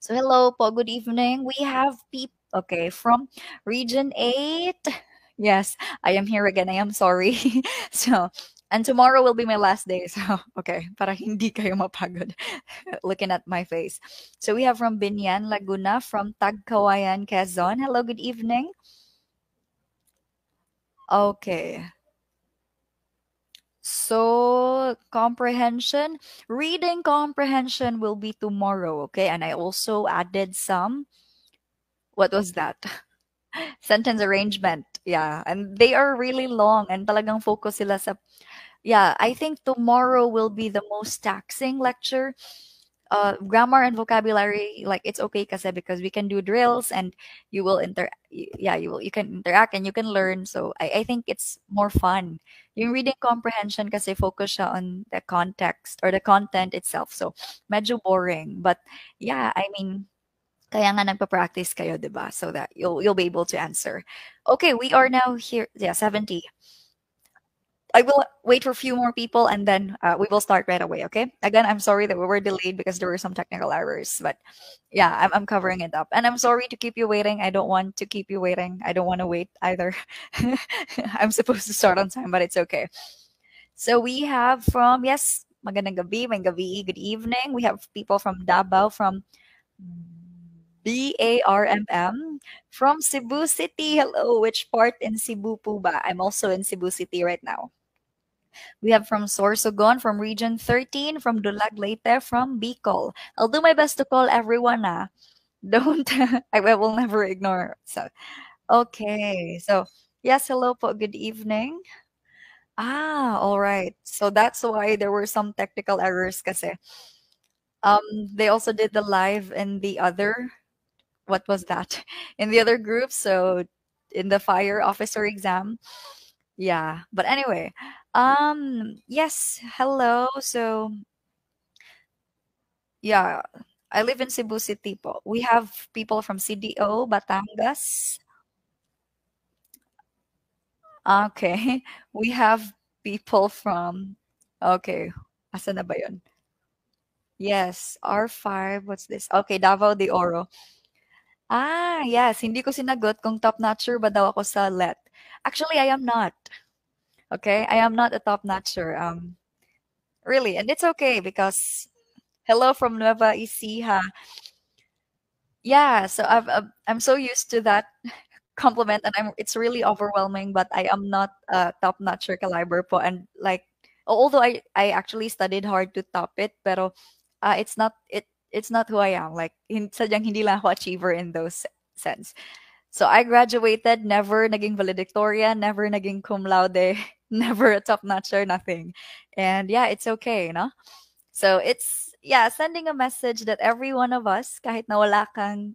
So hello po, good evening. We have people, okay, from Region 8. Yes, I am here again. I am sorry. So, and tomorrow will be my last day. So, okay, para hindi kayo mapagod looking at my face. So we have from Binyan, Laguna, from Tagkawayan, Quezon. Hello, good evening. Okay. So, comprehension, reading comprehension will be tomorrow, okay? And I also added some, what was that? Sentence arrangement. Yeah, and they are really long and talagang focus sila sa yeah, I think tomorrow will be the most taxing lecture. Grammar and vocabulary, like it's okay kasi because we can do drills and you will yeah, you can interact and you can learn. So I think it's more fun. Yung reading comprehension kasi focus siya on the context or the content itself. So medyo boring. But yeah, I mean, kaya nga nagpa-practice kayo, 'di ba? So that you'll be able to answer. Okay, we are now here. Yeah, 70. I will wait for a few more people and then we will start right away, okay? Again, I'm sorry that we were delayed because there were some technical errors, but yeah, I'm covering it up. And I'm sorry to keep you waiting. I don't want to keep you waiting. I don't want to wait either. I'm supposed to start on time, but it's okay. So we have from, yes, magandang gabi, good evening. We have people from Davao, from BARMM from Cebu City. Hello, which part in Cebu po ba? I'm also in Cebu City right now. We have from Sorsogon, from Region 13, from Dulag Leyte, from Bicol. I'll do my best to call everyone. Don't, I will never ignore. So, okay. So, yes, hello po. Good evening. All right. So that's why there were some technical errors kasi. They also did the live in the other, what was that? In the other group. So in the fire officer exam. Yeah. But anyway, yes, hello. So yeah, I live in Cebu City po. We have people from CDO, Batangas. Okay. We have people from, okay, asan na ba yun? Yes, R5, what's this? Okay, Davao de Oro. Yes, hindi ko sinagot kung top-notcher ba daw ako sa LET. Actually, I am not. Okay, I am not a top-notcher. Really, and it's okay because hello from Nueva Ecija. Yeah, so I'm so used to that compliment, and it's really overwhelming. But I am not a top-notcher caliber po, and like although I actually studied hard to top it, pero it's not who I am. Like sadyang hindi lang ako achiever in those sense. So I graduated, never naging valedictorian, never naging cum laude, never a top-notcher, nothing. And yeah, it's okay, no? So it's yeah, sending a message that every one of us, kahit na wala kang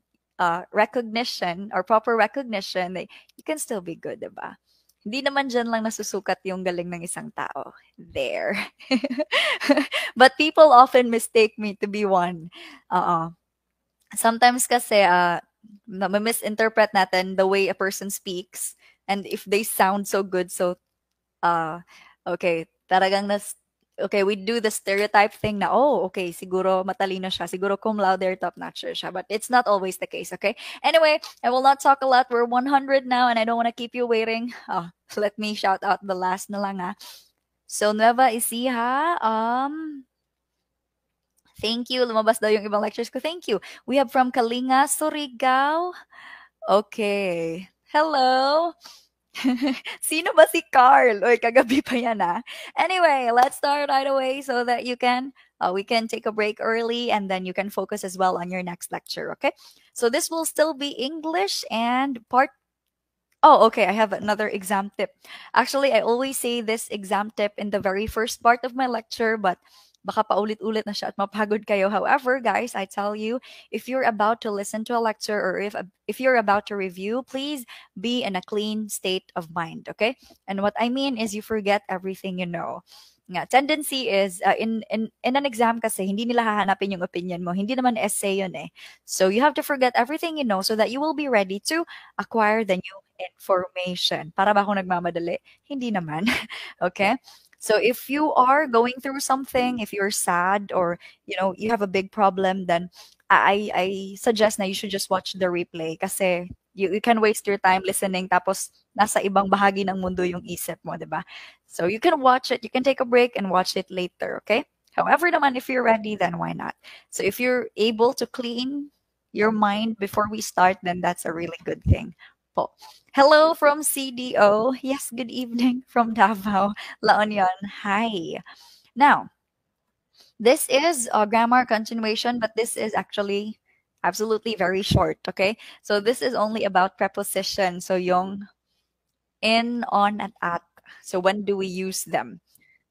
recognition or proper recognition, you can still be good, diba? Hindi naman dyan lang nasusukat yung galing ng isang tao. There. But people often mistake me to be one. Uh Sometimes kasi misinterpret natin the way a person speaks, and if they sound so good, so uh okay, talagang okay, we do the stereotype thing na, oh, okay, siguro matalino siya, siguro cum laude or top notcher siya, but it's not always the case, okay? Anyway, I will not talk a lot. We're 100 now and I don't want to keep you waiting. Let me shout out the last na lang. So Nueva Ecija, thank you. Lumabas daw yung ibang lectures ko. Thank you. We have from Kalinga, Surigao. Okay. Hello. Sino ba si Carl? Oy, kagabi pa yan Anyway, let's start right away so that we can take a break early and then you can focus as well on your next lecture, okay? So this will still be English and part. Oh, okay. I have another exam tip. Actually, I always say this exam tip in the very first part of my lecture, but baka paulit-ulit na siya at mapagod kayo. However, guys, I tell you, if you're about to listen to a lecture or if you're about to review, please be in a clean state of mind, okay? And what I mean is you forget everything you know. Nga, tendency is in an exam kasi hindi nila hahanapin yung opinion mo. Hindi naman essay yun eh. So you have to forget everything you know so that you will be ready to acquire the new information. Para ba ako nagmamadali? Hindi naman. Okay? So if you are going through something, if you're sad or you know you have a big problem, then I suggest na you should just watch the replay kasi you can waste your time listening tapos nasa ibang bahagi ng mundo yung isip mo, 'di ba? So you can watch it, you can take a break and watch it later, okay? However naman, if you're ready, then why not? So if you're able to clean your mind before we start, then that's a really good thing po. Hello from CDO. Yes, good evening from Davao. La Union. Hi. Now, this is a grammar continuation, but this is actually absolutely very short, okay? So this is only about preposition. So yung in, on, and at. So when do we use them?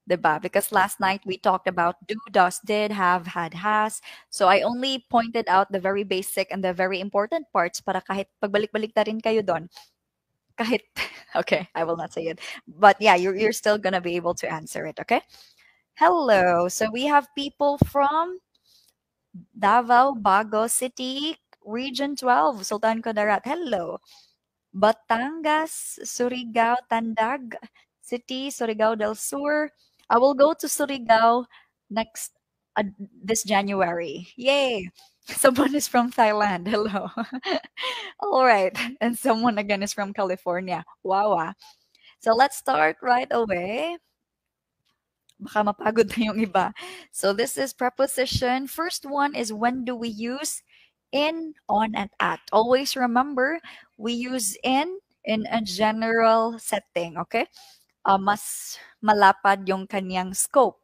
Diba? Because last night we talked about do, does, did, have, had, has. So I only pointed out the very basic and the very important parts para kahit pagbalik-balik na rin kayo doon. Kahit, okay, I will not say it. But yeah, you're still gonna be able to answer it, okay? Hello. So we have people from Davao, Bago City, Region 12, Sultan Kudarat. Hello. Batangas, Surigao, Tandag City, Surigao del Sur. I will go to Surigao next this January. Yay! Someone is from Thailand. Hello. All right. And someone again is from California. Wow. So let's start right away. Baka mapagod na yung iba. So this is preposition. First one is when do we use in, on, and at. Always remember, we use in a general setting, okay? Mas malapad yung kanyang scope.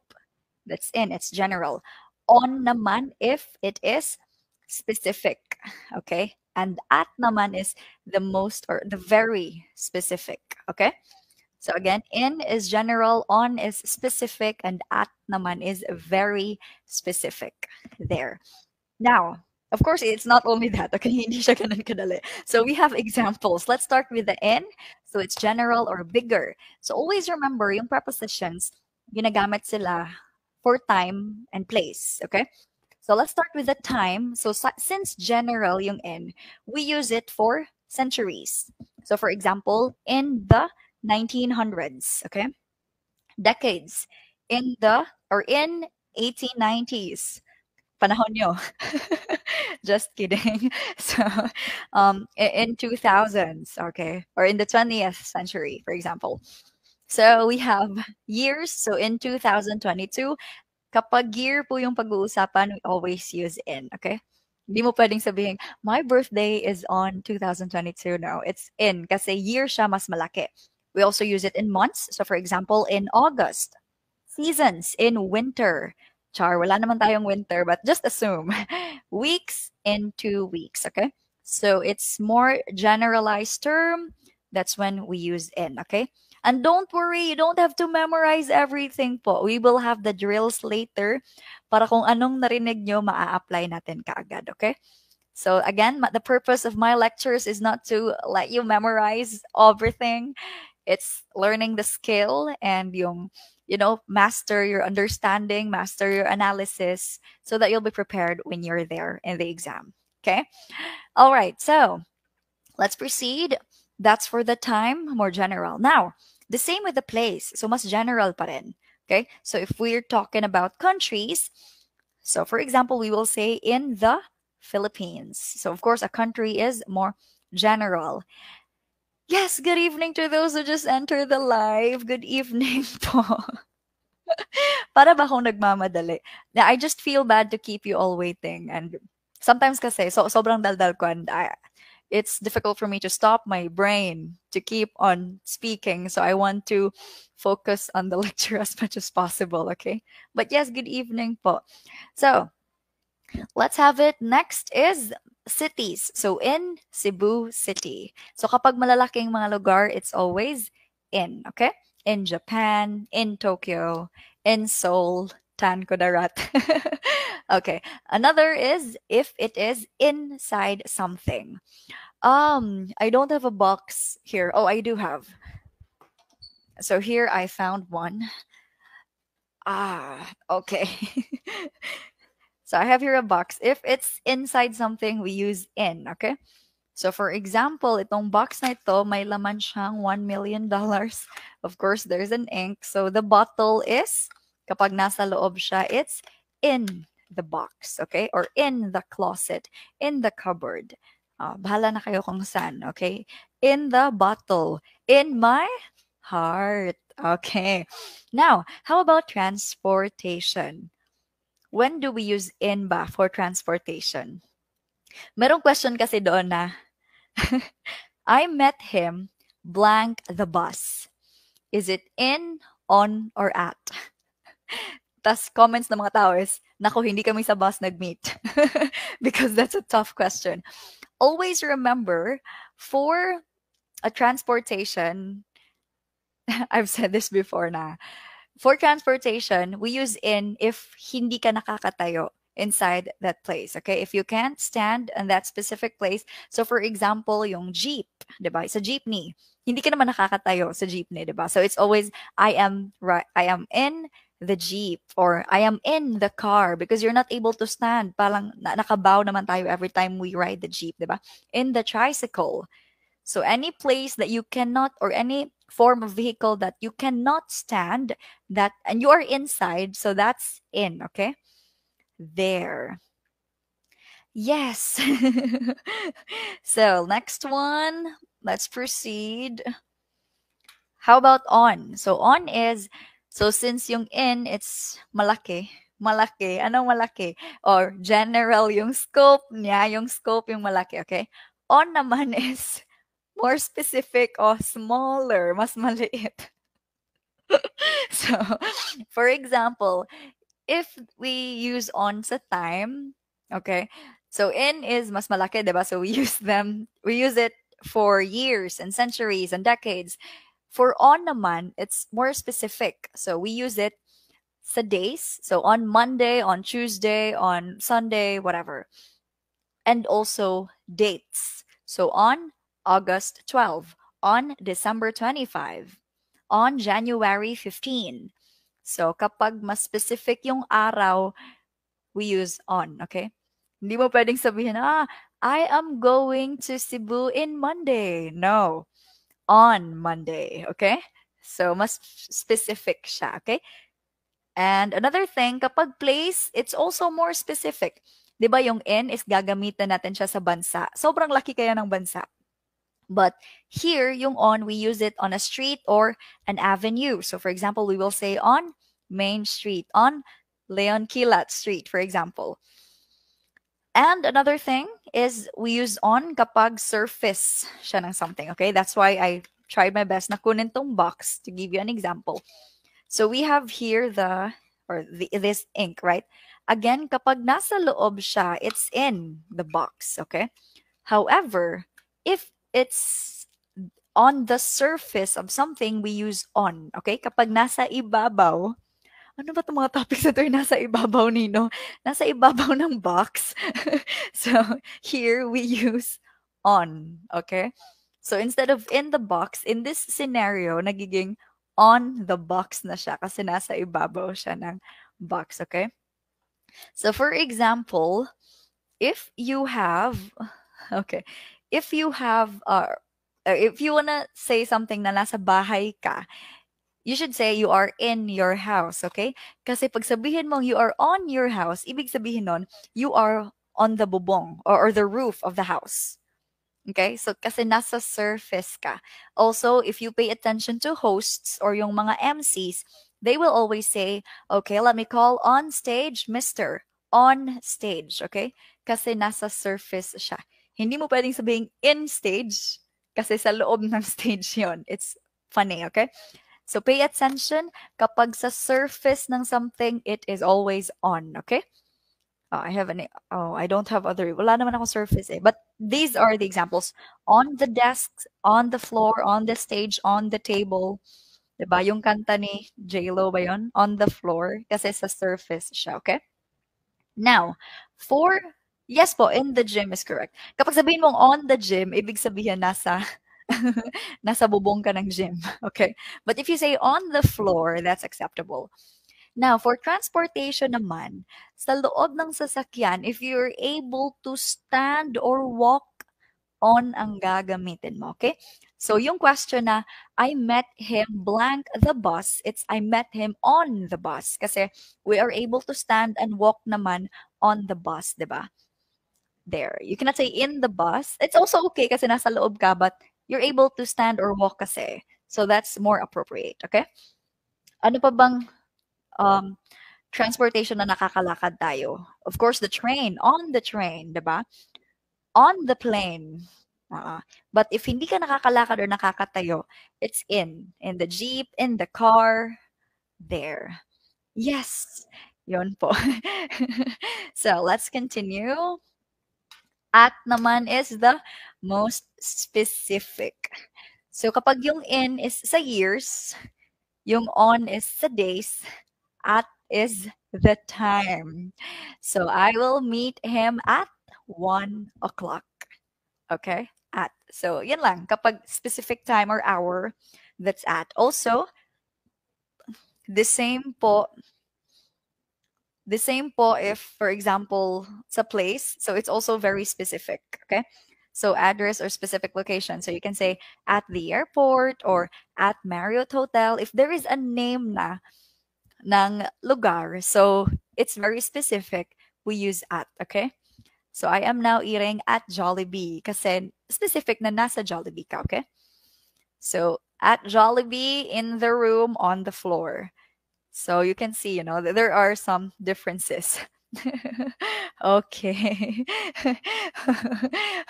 That's in, it's general. On naman if it is specific, okay? And at naman is the most or the very specific, okay? So again, in is general, on is specific, and at naman is very specific there. Now, of course, it's not only that. Okay, hindi siya ganun kadali. So we have examples. Let's start with the in. So it's general or bigger. So always remember, yung prepositions, ginagamit sila for time and place. Okay? So let's start with the time. So since general yung in, we use it for centuries. So for example, in the 1900s, okay? Decades. In the or in 1890s. Panahon nyo. Just kidding. So, in 2000s, okay, or in the 20th century, for example. So we have years. So in 2022, kapag year po yung pag-uusapan, we always use in, okay? Hindi mo pwedeng sabihin, my birthday is on 2022. No, it's in kasi year siya mas malaki. We also use it in months. So for example, in August. Seasons in winter. Char, wala naman tayong winter, but just assume. Weeks in 2 weeks, okay? So it's more generalized term. That's when we use in, okay? And don't worry, you don't have to memorize everything po. We will have the drills later para kung anong narinig nyo, maa-apply natin kaagad, okay? So again, the purpose of my lectures is not to let you memorize everything. It's learning the skill and yung, master your understanding, master your analysis so that you'll be prepared when you're there in the exam. Okay? All right. So let's proceed. That's for the time, more general. Now, the same with the place. So mas general pa rin. Okay? So if we're talking about countries, so for example, we will say in the Philippines. So of course, a country is more general. Yes, good evening to those who just entered the live. Good evening po. Para ba akong nagmamadali? I just feel bad to keep you all waiting. And sometimes kasi, sobrang daldal ko and it's difficult for me to stop my brain to keep on speaking. So I want to focus on the lecture as much as possible, okay? But yes, good evening po. So, let's have it. Next is cities. So in Cebu City. So kapag malalaking mga lugar, it's always in, okay? In Japan, in Tokyo, in Seoul, Tan Kudarat. Okay. Another is if it is inside something. I don't have a box here. Oh, I do have. So here I found one. Okay. So I have here a box. If it's inside something, we use in, okay? So for example, itong box na ito, may laman siyang $1 million. Of course, there's an ink. So the bottle is, kapag nasa loob siya, it's in the box, okay? Or in the closet, in the cupboard. Bahala na kayo kung saan, okay? In the bottle, in my heart. Okay. Now, how about transportation? When do we use in ba for transportation? Merong question kasi doon na, I met him blank the bus. Is it in, on, or at? Tas comments ng mga tao is, naku, hindi kami sa bus nag-meet. Because that's a tough question. Always remember, for a transportation, I've said this before na, for transportation, we use in if hindi ka nakakatayo inside that place, okay? If you can't stand in that specific place. So for example, yung jeep, 'di ba? Sa jeepney, hindi ka naman nakakatayo sa jeepney, 'di ba? So it's always I am in the jeep or I am in the car because you're not able to stand. Parang nakabow naman tayo every time we ride the jeep, 'di ba? In the tricycle. So any place that you cannot, or any form of vehicle that you cannot stand, that and you are inside, so that's in, okay? There. Yes. So next one, let's proceed. How about on? So on is, so since yung in, it's malaki. Malaki. Anong malaki? Or general yung scope niya, yung scope yung malaki, okay? On naman is more specific or smaller, mas maliit. So, for example, if we use on sa time, okay? So in is mas malaki, 'di ba? So we use it for years and centuries and decades. For on naman, it's more specific. So we use it sa days. So on Monday, on Tuesday, on Sunday, whatever. And also dates. So on August 12, on December 25, on January 15. So kapag mas specific yung araw, we use on, okay? Hindi mo pwedeng sabihin, I am going to Cebu in Monday. No, on Monday, okay? So mas specific siya, okay? And another thing, kapag place, it's also more specific. 'Di ba yung in is gagamitan natin siya sa bansa. Sobrang laki kaya ng bansa. But here, yung on, we use it on a street or an avenue. So for example, we will say on Main Street, on Leon Kilat Street, for example. And another thing is we use on kapag surface siya ng something, okay? That's why I tried my best na kunin tong box to give you an example. So we have here this ink, right? Again, kapag nasa loob siya, it's in the box, okay? However, if it's on the surface of something, we use on, okay? Kapag nasa ibabaw, ano ba itong mga topics na ito yung nasa ibabaw, Nino? Nasa ibabaw ng box. So here we use on, okay? So instead of in the box, in this scenario, nagiging on the box na siya kasi nasa ibabaw siya ng box, okay? So for example, if you have, okay, if you have, if you wanna say something na nasa bahay ka, you should say you are in your house, okay? Kasi pag sabihin mong you are on your house, ibig sabihin nun, you are on the bubong or the roof of the house. Okay? So, kasi nasa surface ka. Also, if you pay attention to hosts or yung mga MCs, they will always say, okay, let me call on stage, Mr. On stage, okay? Kasi nasa surface siya. Hindi mo pwedeng sabihin in stage kasi sa loob ng stage yon. It's funny, okay? So, pay attention. Kapag sa surface ng something, it is always on, okay? I don't have other, wala naman ako surface eh. But these are the examples. On the desk, on the floor, on the stage, on the table. Diba? Yung kanta ni J-Lo ba yun? On the floor. Kasi sa surface siya, okay? Now, yes po, in the gym is correct. Kapag sabihin mong on the gym, ibig sabihin nasa bubong ka ng gym. Okay? But if you say on the floor, that's acceptable. Now, for transportation naman, sa loob ng sasakyan, if you're able to stand or walk on ang gagamitin mo, okay? So, yung question na, I met him blank the bus, it's I met him on the bus. Kasi we are able to stand and walk naman on the bus, di ba? There. You cannot say in the bus. It's also okay kasi nasa loob ka, but you're able to stand or walk kasi. So, that's more appropriate, okay? Ano pa bang um, transportation na nakakalakad tayo? Of course, the train. On the train, di ba? On the plane. Oo. But if hindi ka nakakalakad or nakakatayo, it's in the jeep, in the car, there. Yes, yun po. So, let's continue. At naman is the most specific. So, kapag yung in is sa years, yung on is sa days, at is the time. So, I will meet him at 1 o'clock. Okay? At. So, yun lang. Kapag specific time or hour, that's at. Also, the same po, if, for example, it's a place. So, it's also very specific. Okay? So, address or specific location. So, you can say at the airport or at Marriott Hotel. If there is a name na ng lugar, so it's very specific, we use at. Okay? So, I am now eating at Jollibee kasi specific na nasa Jollibee ka, okay? So, at Jollibee, in the room, on the floor. So, you can see, there are some differences. Okay.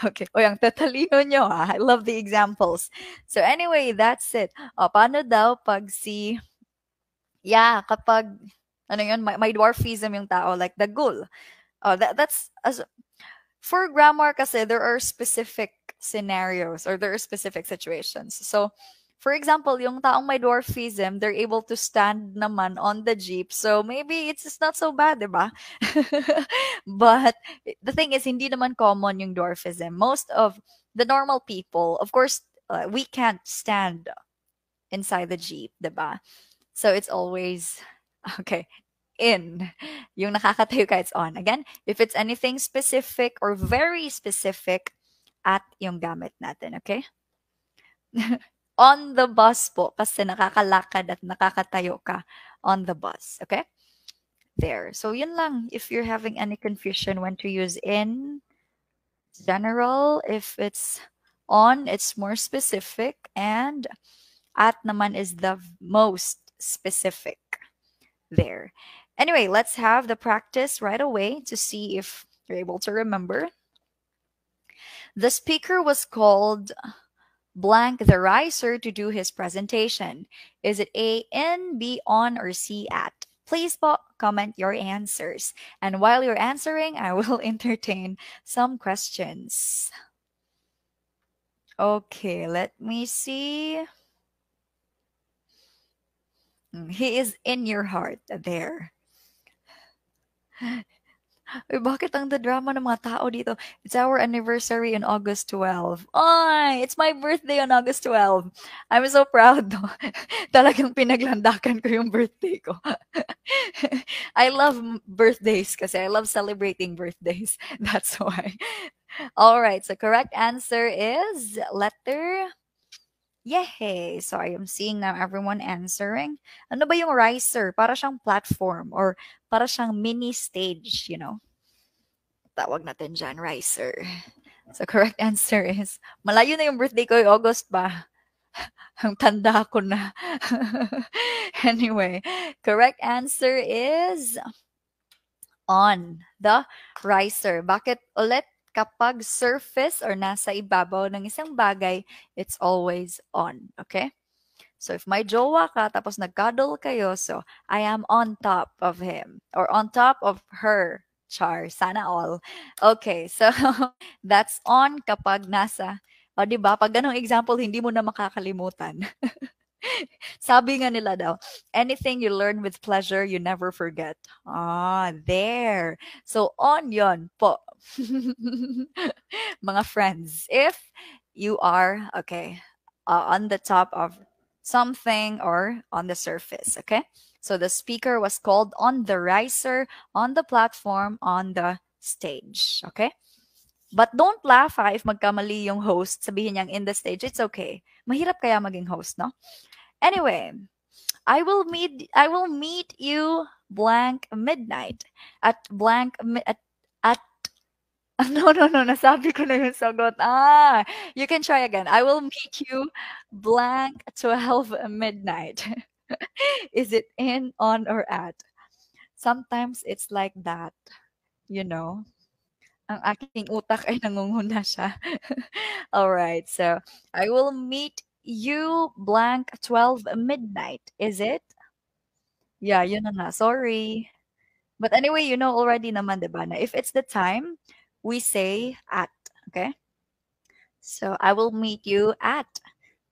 Okay. O, ang tatalino nyo, ah. I love the examples. So, anyway, that's it. O, paano daw pag kapag, ano yun, may dwarfism yung tao, like the ghoul. That's, for grammar kasi, there are specific scenarios or there are specific situations. So, for example, yung taong may dwarfism, they're able to stand naman on the jeep. So, maybe it's just not so bad, diba? But the thing is, hindi naman common yung dwarfism. Most of the normal people, of course, we can't stand inside the jeep, diba? So, it's always, okay, in. Yung nakakatayo ka, it's on. Again, if it's anything specific or very specific, at yung gamit natin, okay? On the bus po, kasi nakakalakad at nakakatayo ka on the bus, okay? There. So, yun lang. If you're having any confusion when to use in general, if it's on, it's more specific, and at naman is the most specific. There. Anyway, let's have the practice right away to see if you're able to remember. The speaker was called blank the riser to do his presentation. Is it A, in, B, on, or C, at? Please comment your answers. And while you're answering, I will entertain some questions. Okay, let me see. He is in your heart. There. Uy, bakit ang drama ng mga tao dito? It's our anniversary on August 12. Ay, it's my birthday on August 12. I'm so proud. No? Talagang pinaglandakan ko yung birthday ko. I love birthdays kasi I love celebrating birthdays. That's why. All right, so correct answer is letter Yay! So I am seeing now everyone answering. Ano ba yung riser? Para siyang platform or para siyang mini stage, Tawag natin dyan, riser. So correct answer is, malayo na yung birthday ko, August pa. Ang tanda ko na. Anyway, correct answer is on the riser. Bakit ulit? Kapag surface or nasa ibabaw ng isang bagay, it's always on. Okay? So, if may jowa ka, tapos nag-cuddle kayo, so, I am on top of him. Or on top of her. Char. Sana all. Okay. So, that's on kapag nasa. O, diba? Pag ganong example, hindi mo na makakalimutan. Sabi nga nila daw, anything you learn with pleasure, you never forget. Ah, there. So, on yon po. Mga friends, if you are, okay, on the top of something or on the surface, okay? So, the speaker was called on the riser, on the platform, on the stage, okay? But don't laugh if magkamali yung host, sabihin niyang in the stage, it's okay. Mahirap kaya maging host, no? Anyway, I will meet you blank midnight at at no, no, no, nasabi ko na yung sagot. You can try again. I will meet you blank 12 midnight. Is it in, on, or at? Sometimes it's like that, you know. Ang aking utak ay nangunguna siya. All right. So, I will meet you blank 12 midnight. Is it? Yeah, yun na nga. Sorry. But anyway, you know already naman, diba, na if it's the time, we say at. Okay? So, I will meet you at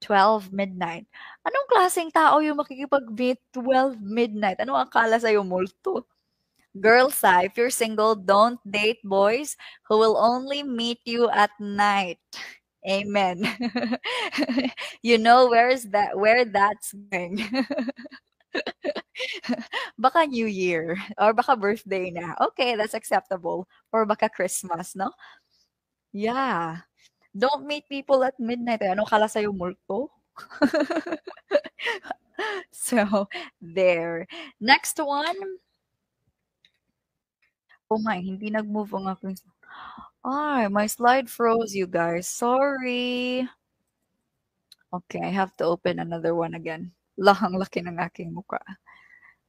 12 midnight. Anong klaseng tao yung makikipag-meet 12 midnight? Anong akala sa'yo, multo? Girls, if you're single, don't date boys who will only meet you at night. Amen. You know where that's going. Baka New Year or baka birthday na. Okay, that's acceptable. Or baka Christmas, no? Yeah. Don't meet people at midnight. Ano kala sa'yo, multo? So, there. Next one. Oh my, hindi nag-move ang aking ay, my slide froze, you guys. Sorry. Okay, I have to open another one again. Ang laki ng aking mukha.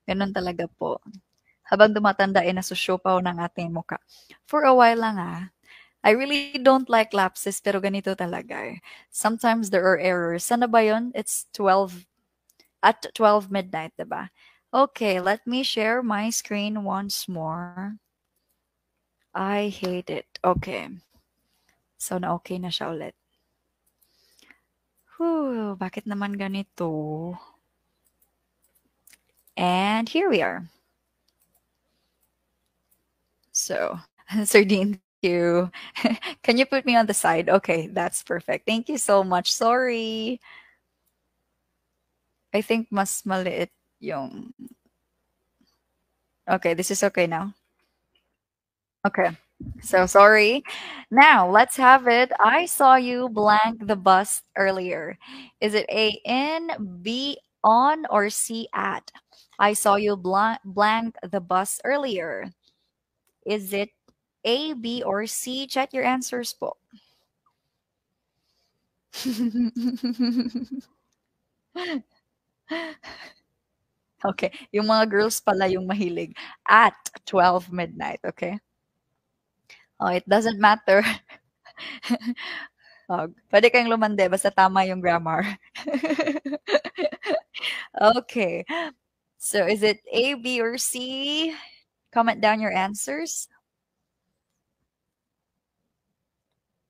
Ganun talaga po. Habang tumatanda, nasusyopaw ng ating mukha. For a while lang I really don't like lapses, pero ganito talaga Sometimes there are errors. Sana ba yun? It's 12, at 12 midnight, diba? Okay, let me share my screen once more. I hate it. Okay. So, na-okay na siya ulit. Whew, bakit naman ganito? And here we are. So, Sir Dean, thank you. Can you put me on the side? Okay, that's perfect. Thank you so much. Sorry. I think mas maliit yung... Okay, this is okay now. Okay. So sorry. Now let's have it. I saw you blank the bus earlier. Is it A in, B on, or C at? I saw you blank the bus earlier. Is it A, B, or C? Check your answers po. Okay, yung mga girls pala yung mahilig at 12 midnight, okay? Oh, it doesn't matter. Oh, pwede kayong lumande basta tama yung grammar. Okay. So is it A, B, or C? Comment down your answers.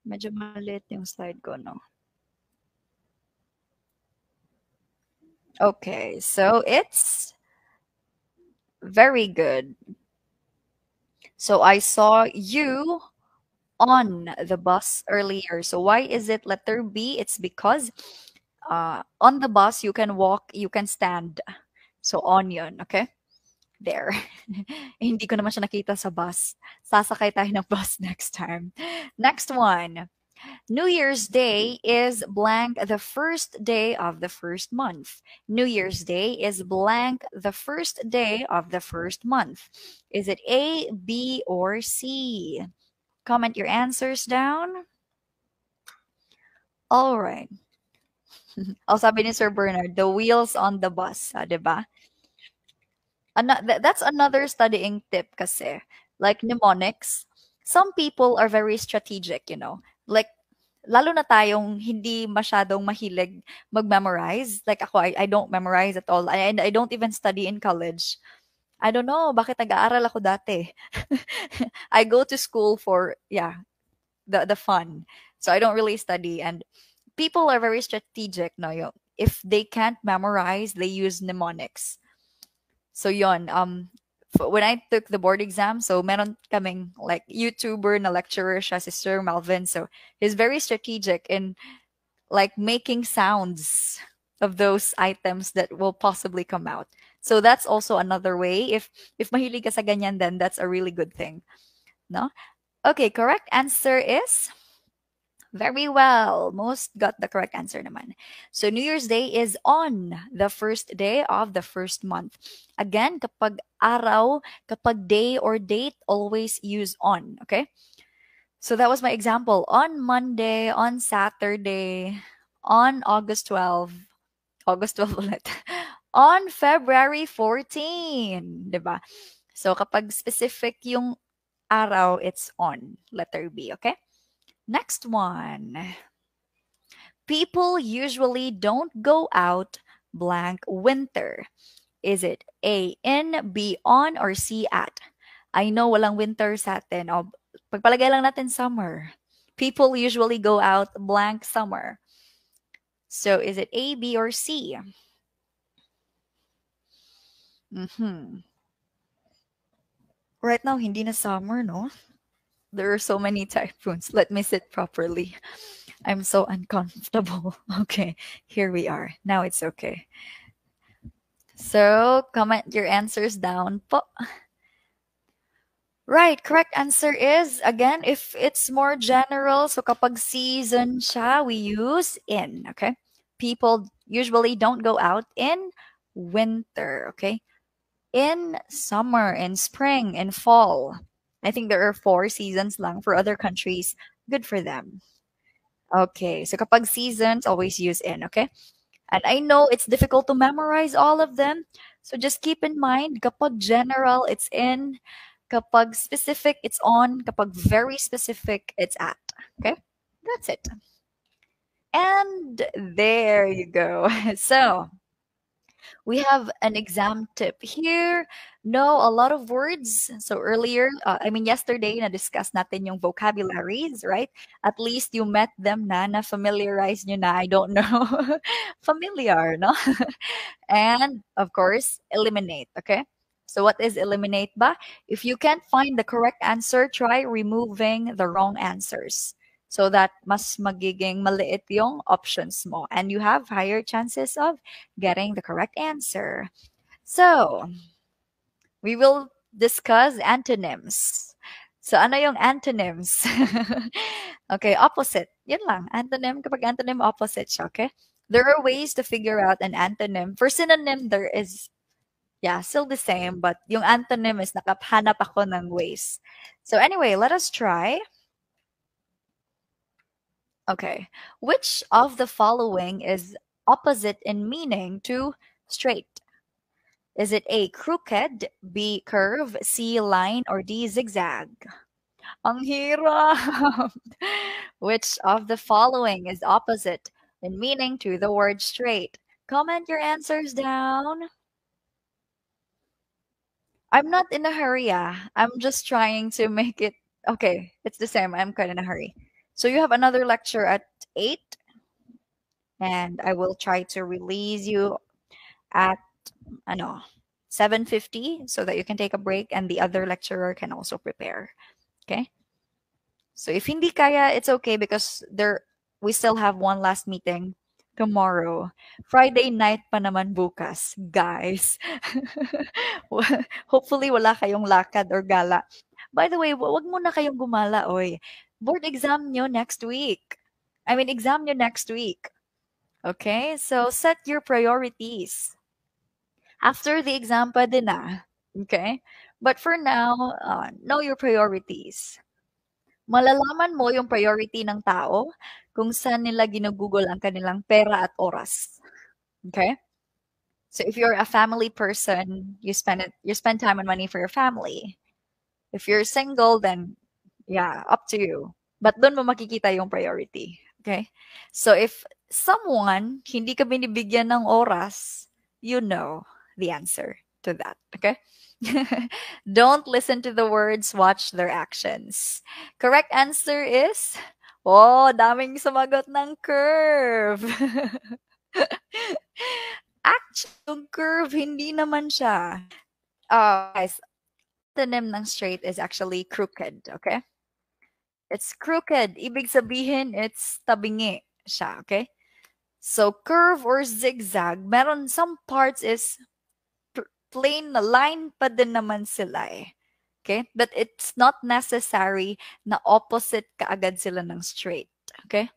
Medyo maliit yung slide ko, no? Okay, so it's very good. So I saw you on the bus earlier. So why is it letter B? It's because on the bus you can walk, you can stand. So on yun, okay? There. Hindi ko naman siya nakita sa bus. Sasakay tayo ng bus next time. Next one. New Year's Day is blank the first day of the first month. New Year's Day is blank the first day of the first month. Is it A, B, or C? Comment your answers down. All right. Sabi ni Sir Bernard, the wheels on the bus, diba? That's another studying tip kasi. Like mnemonics, some people are very strategic, Like, lalo na tayong hindi masyadong mahilig mag-memorize. Like ako, I don't memorize at all. And I don't even study in college. I don't know, bakit nag-aaral ako dati? I go to school for, the fun. So I don't really study. And people are very strategic, no? If they can't memorize, they use mnemonics. So yon, when I took the board exam, so meron kaming like YouTuber na lecturer siya, si Sir Malvin. So he's very strategic in like making sounds of those items that will possibly come out. So that's also another way. If mahilig ka sa ganyan, then that's a really good thing. No? Okay, correct answer is very well. Most got the correct answer naman. So New Year's Day is on the first day of the first month. Again, kapag araw, kapag day or date, always use on. Okay? So that was my example. On Monday, on Saturday, on August 12, August 12 ulit. On February 14, 'di ba? So kapag specific yung araw, it's on. Letter B, okay? Next one. People usually don't go out blank winter. Is it A, in, B, on, or C, at? I know walang winter sa atin. O, pagpalagay lang natin summer. People usually go out blank summer. So is it A, B, or C? Mm-hmm. Right now, hindi na summer, no? There are so many typhoons. Let me sit properly. I'm so uncomfortable. Okay, here we are. Now it's okay. So, comment your answers down po. Right, correct answer is, again, if it's more general, so kapag season siya, we use in, okay? People usually don't go out in winter, okay? In summer, in spring, in fall. I think there are 4 seasons lang for other countries. Good for them. Okay, so kapag seasons, always use in, okay? And I know it's difficult to memorize all of them. So just keep in mind, kapag general, it's in. Kapag specific, it's on. Kapag very specific, it's at. Okay? That's it. And there you go. So we have an exam tip here. Know a lot of words. So earlier, yesterday, na-discuss natin yung vocabularies, right? At least you met them na familiarize nyo na. I don't know. Familiar, no? And of course, eliminate, okay? So what is eliminate ba? If you can't find the correct answer, try removing the wrong answers. So that mas magiging maliit yung options mo and you have higher chances of getting the correct answer. So, we will discuss antonyms. So, ano yung antonyms? Okay, opposite. Yun lang. Antonym, kapag antonym, opposite siya, okay? There are ways to figure out an antonym. For synonym, there is, yeah, still the same, but yung antonym is nakahanap ako ng ways. So anyway, let us try. Okay. Which of the following is opposite in meaning to straight? Is it A, crooked, B, curve, C, line, or D, zigzag? Ang hirap! Which of the following is opposite in meaning to the word straight? Comment your answers down. I'm not in a hurry, ah. I'm just trying to make it okay. It's the same. I'm kind of in a hurry. So you have another lecture at 8, and I will try to release you at ano 7:50 so that you can take a break and the other lecturer can also prepare. Okay? So if hindi kaya, it's okay because we still have one last meeting tomorrow. Friday night pa naman bukas, guys. Hopefully wala kayong lakad or gala. By the way, wag muna kayong gumala, oy. Board exam nyo next week. Exam nyo next week. Okay? So set your priorities. After the exam, pwede na. Okay? But for now, know your priorities. Malalaman mo yung priority ng tao kung saan nila ginugugol ang kanilang pera at oras. Okay? So if you're a family person, you spend time and money for your family. If you're single, then yeah, up to you. But doon mo makikita yung priority. Okay? So if someone hindi ka binibigyan ng oras, you know the answer to that. Okay? Don't listen to the words, watch their actions. Correct answer is, oh, daming sumagot ng curve. Actually, yung curve, hindi naman siya. Guys, the name ng straight is actually crooked, okay? It's crooked. Ibig sabihin, it's tabingi siya, okay? So, curve or zigzag, some parts is plain na line pa din naman sila eh. Okay? But it's not necessary na opposite kaagad sila ng straight. Okay?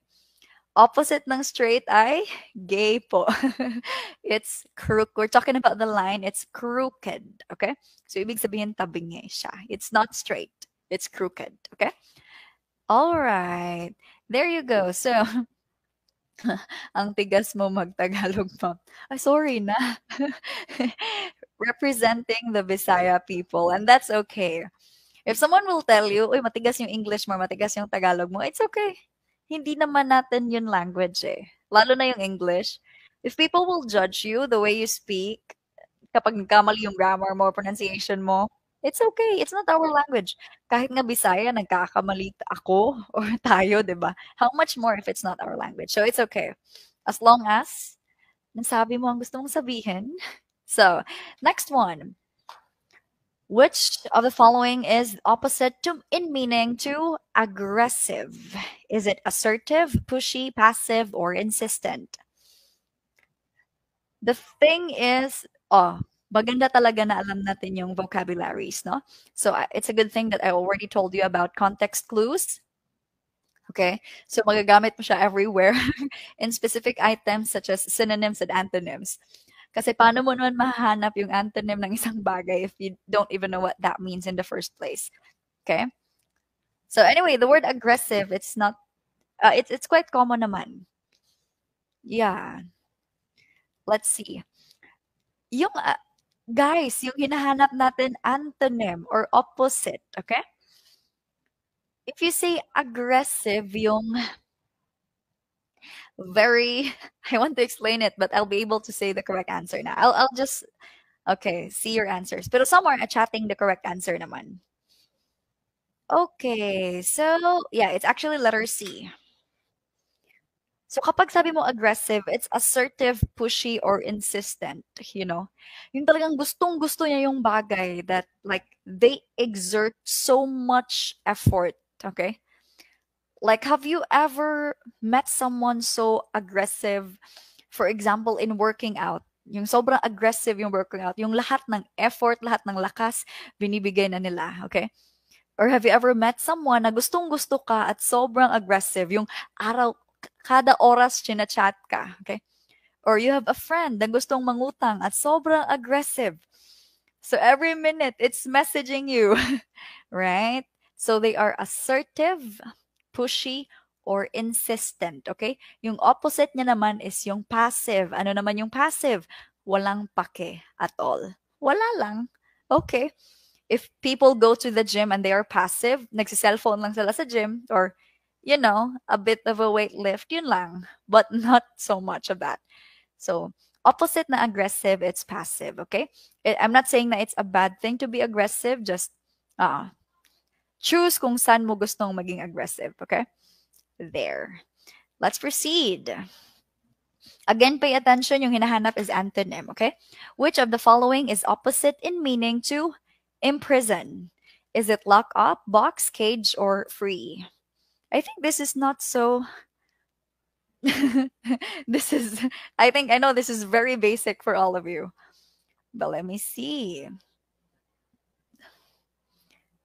Opposite ng straight ay gay po. It's crook. We're talking about the line. It's crooked. Okay? So, ibig sabihin tabingi siya. It's not straight. It's crooked. Okay? All right. There you go. So, ang tigas mo magtagalog, ma'am. Ay, sorry na. Representing the Bisaya people, and that's okay. If someone will tell you, "Uy, matigas yung English mo, matigas yung Tagalog mo," it's okay. Hindi naman natin yun language eh. Lalo na yung English. If people will judge you the way you speak, kapag nagkamali yung grammar mo, pronunciation mo, it's okay. It's not our language. Kahit nga Bisaya, nagkakamali ako or tayo, di ba? How much more if it's not our language? So it's okay. As long as nasabi mo ang gusto mong sabihin. So, next one. Which of the following is opposite to in meaning to aggressive? Is it assertive, pushy, passive, or insistent? The thing is, maganda talaga na alam natin yung vocabularies, no? So it's a good thing that I already told you about context clues. Okay? So magagamit mo siya everywhere in specific items such as synonyms and antonyms. Kasi paano mo naman mahahanap yung antonym ng isang bagay if you don't even know what that means in the first place? Okay? So anyway, the word aggressive, it's not it's quite common naman. Yeah. Let's see. Yung guys, yung hinahanap natin antonym or opposite, okay? If you say aggressive, yung very I want to explain it, but I'll be able to say the correct answer now. I'll just okay, see your answers. Pero somewhere chatting the correct answer naman. Okay, so yeah, it's actually letter C. So kapag sabi mo aggressive, it's assertive, pushy, or insistent, you know? Yung talagang gustong-gusto niya yung bagay that like they exert so much effort, okay? Like have you ever met someone so aggressive, for example, in working out? Yung sobrang aggressive yung working out, yung lahat ng effort, lahat ng lakas, binibigay na nila, okay? Or have you ever met someone na gustong-gusto ka at sobrang aggressive, yung araw, kada oras chinachat ka, okay? Or you have a friend na gustong mangutang at sobrang aggressive. So every minute, it's messaging you, right? So they are assertive, pushy, or insistent, okay? Yung opposite niya naman is yung passive. Ano naman yung passive? Walang pake at all. Wala lang. Okay. If people go to the gym and they are passive, nagsi-cellphone lang sila sa gym or you know, a bit of a weight lift, yun lang, but not so much of that. So, opposite na aggressive, it's passive, okay? I'm not saying that it's a bad thing to be aggressive, just choose kung saan mo gustong maging aggressive, okay? There. Let's proceed. Again, pay attention, yung hinahanap is antonym, okay? Which of the following is opposite in meaning to imprison? Is it lock up, box, cage, or free? I think this is not so this is I think I know this is very basic for all of you. But let me see.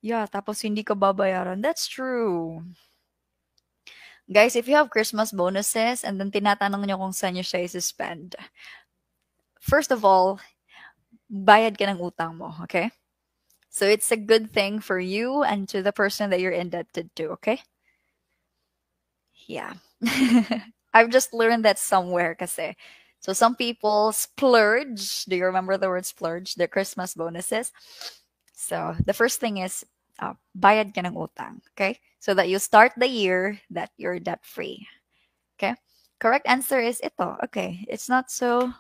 Yeah, tapos hindi ka babayaran. That's true. Guys, if you have Christmas bonuses and then tinatanong nyo kung saan nyo siya i-spend, first of all, bayad ka ng utang mo, okay? So it's a good thing for you and to the person that you're indebted to, okay? Yeah. I've just learned that somewhere kasi. So some people splurge. Do you remember the word splurge? Their Christmas bonuses. So the first thing is bayad ka ng utang. Okay? So that you start the year that you're debt free. Okay? Correct answer is ito. Okay. It's not so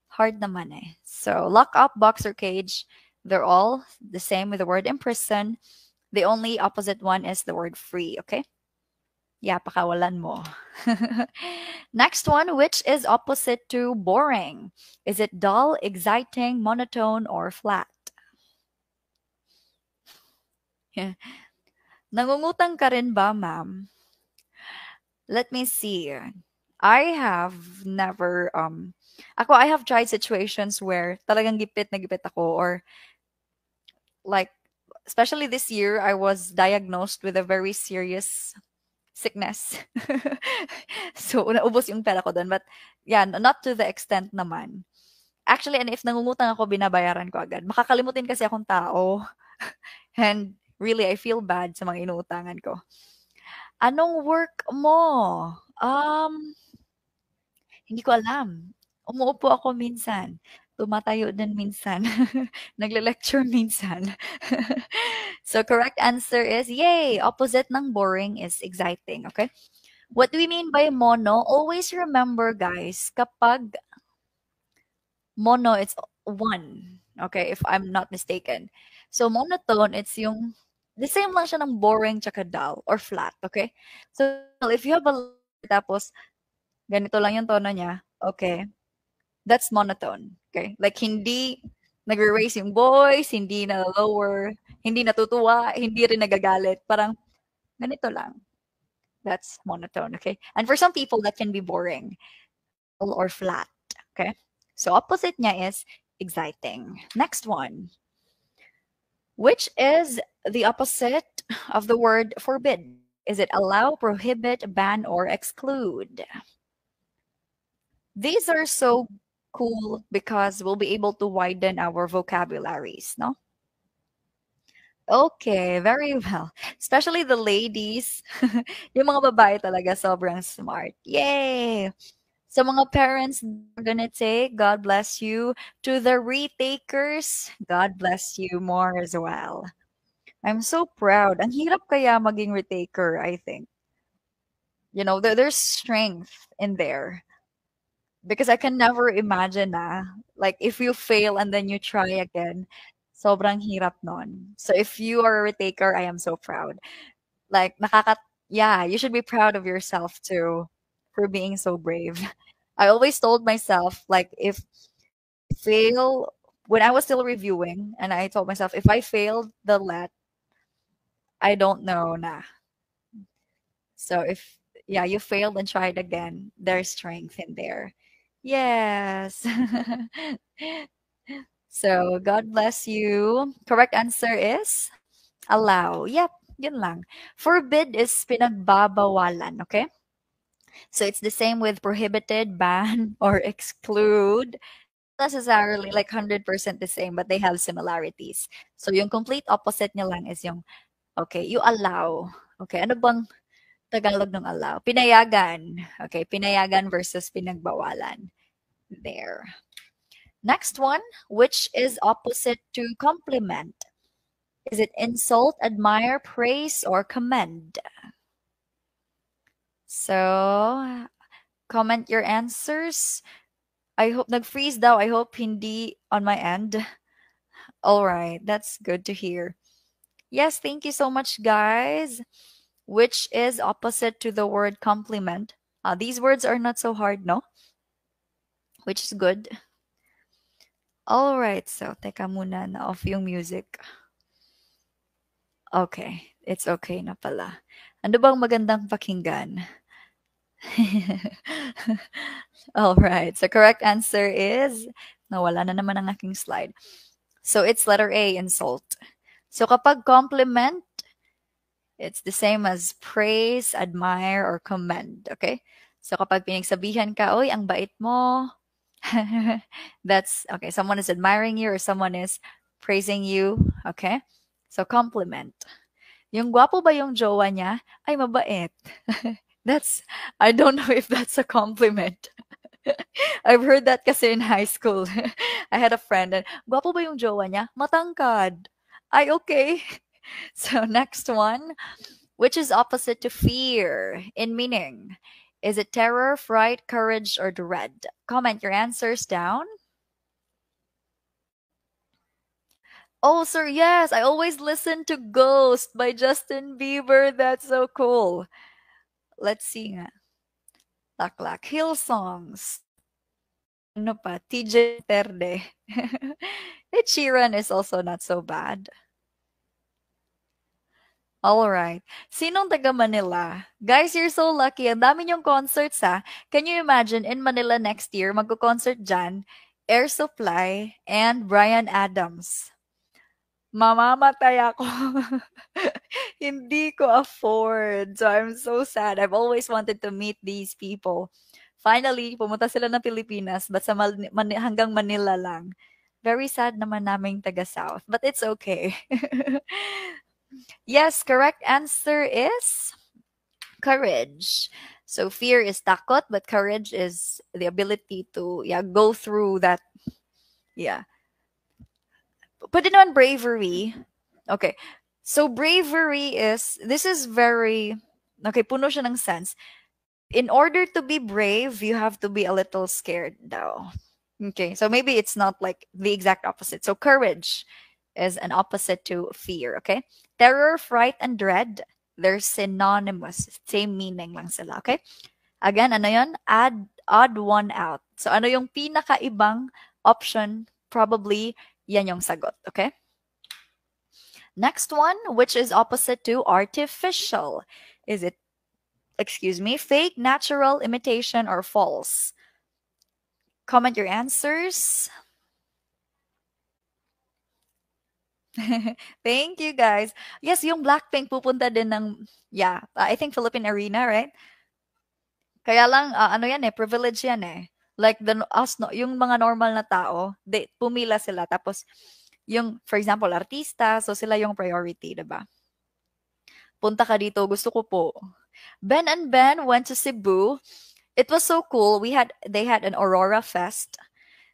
hard naman eh. So lock up, box, or cage. They're all the same with the word imprison. The only opposite one is the word free. Okay? Yeah, pakawalan mo. Next one, which is opposite to boring? Is it dull, exciting, monotone, or flat? Yeah. Nangungutang ka rin ba, ma'am? Let me see. I have never, I have tried situations where talagang gipit na gipit ako or like, especially this year, I was diagnosed with a very serious sickness. So, naubos yung pera ko dun. But, yeah, not to the extent naman. Actually, and if nangungutang ako, binabayaran ko agad. Makakalimutin kasi akong tao. And really, I feel bad sa mga inuutangan ko. Anong work mo? Hindi ko alam. Umuupo ako minsan, tumatayo din minsan, nagle-lecture minsan. So, correct answer is, yay! Opposite ng boring is exciting, okay? What do we mean by mono? Always remember, guys, kapag mono, it's one. Okay, if I'm not mistaken. So, monotone, it's yung, the same lang siya ng boring tsaka dull or flat, okay? So, if you have a tapos, ganito lang yung tono niya, okay, that's monotone, okay? Like, hindi nagre-raise yung voice, hindi na lower, hindi natutuwa, hindi rin nagagalit. Parang, ganito lang. That's monotone, okay? And for some people, that can be boring or flat, okay? So, opposite niya is exciting. Next one. Which is the opposite of the word forbid? Is it allow, prohibit, ban, or exclude? These are so cool because we'll be able to widen our vocabularies, no? Okay, very well. Especially the ladies. Yung mga babae talaga sobrang smart. Yay! Sa mga parents, we're gonna take, God bless you. To the retakers, God bless you more as well. I'm so proud. Ang hirap kaya maging retaker, I think. You know, there's strength in there. Because I can never imagine na, like, if you fail and then you try again, sobrang hirap nun. So if you are a retaker, I am so proud. Like, yeah, you should be proud of yourself too for being so brave. I always told myself, like, if I fail, when I was still reviewing, and I told myself, if I failed the let, I don't know na. So if, yeah, you failed and tried again, there's strength in there. Yes. So, God bless you. Correct answer is allow. Yep, yun lang. Forbid is pinagbabawalan, okay? So it's the same with prohibited, ban, or exclude. Not necessarily like 100% the same, but they have similarities. So yung complete opposite niya lang is yung, okay, you allow. Okay, ano bang Tagalog ng allow? Pinayagan. Okay, pinayagan versus pinagbawalan. There. Next one, which is opposite to compliment? Is it insult, admire, praise, or commend? So, comment your answers. I hope nag-freeze daw. I hope hindi on my end. All right, that's good to hear. Yes, thank you so much, guys. Which is opposite to the word compliment? These words are not so hard, no? Which is good. All right, so teka muna na off yung music. Okay, it's okay na pala. Ano bang magandang pakinggan? All right, so correct answer is, nawala na naman ang aking slide. So it's letter A, insult. So kapag compliment, it's the same as praise, admire, or commend, okay? So kapag pinagsabihan ka, oy, ang bait mo, that's, okay, someone is admiring you or someone is praising you, okay? So compliment. Yung gwapo ba yung jowa niya? Ay, mabait. That's, I don't know if that's a compliment. I've heard that kasi in high school. I had a friend and, gwapo ba yung jowa niya? Matangkad. Ay, okay. So next one, which is opposite to fear in meaning? Is it terror, fright, courage, or dread? Comment your answers down. Oh, sir, yes, I always listen to Ghost by Justin Bieber. That's so cool. Let's see nga. Laklak. Hill songs. Ano pa? TJ Terde. Ed Sheeran is also not so bad. All right. Sinong taga Manila? Guys, you're so lucky. Ang dami niyong concerts ha. Can you imagine in Manila next year, magko-concert dyan, Air Supply and Bryan Adams. mamamatay ako. Hindi ko afford. So I'm so sad. I've always wanted to meet these people. Finally, pumunta sila ng Pilipinas, but sa hanggang Manila lang. Very sad naman naming taga South, but it's okay. Yes, correct answer is courage. So fear is takot, but courage is the ability to go through that. Yeah. Put it on bravery. Okay. So bravery is this is very okay, puno siya ng sense. In order to be brave, you have to be a little scared though. Okay. So maybe it's not like the exact opposite. So courage is an opposite to fear, okay? Terror, fright, and dread, they're synonymous. Same meaning lang sila, okay? Again, ano yun? Odd one out. So ano yung pinakaibang option? Probably yan yung sagot, okay? Next one, which is opposite to artificial. Is it, excuse me, fake, natural, imitation, or false? Comment your answers. Thank you, guys. Yes, yung Blackpink pupunta din ng, I think Philippine Arena, right? Kaya lang, ano yan eh, privilege yan eh. Like, us, no, yung mga normal na tao, pumila sila. Tapos, yung, for example, artista, so sila yung priority, diba? Punta ka dito, gusto ko po. Ben and Ben went to Cebu. It was so cool. They had an Aurora Fest.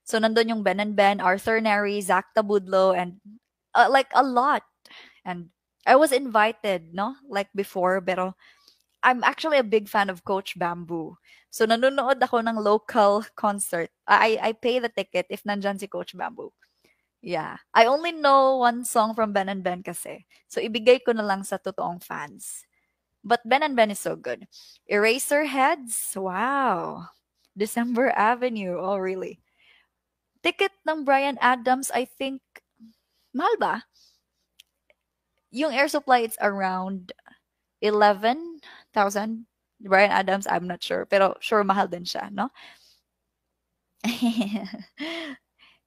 So, nandun yung Ben and Ben, Arthur Neri, Zach Tabudlo, and like a lot. And I was invited, no? Like before, pero I'm actually a big fan of Coach Bamboo. So nanonood ako ng local concert. I pay the ticket if nandyan si Coach Bamboo. Yeah. I only know one song from Ben and Ben kasi. So ibigay ko na lang sa totoong fans. But Ben and Ben is so good. Eraserheads. Wow. December Avenue. Oh, really? Ticket ng Brian Adams, I think, mahal ba? Yung Air Supply, it's around 11,000. Brian Adams, I'm not sure. Pero sure, mahal din siya, no?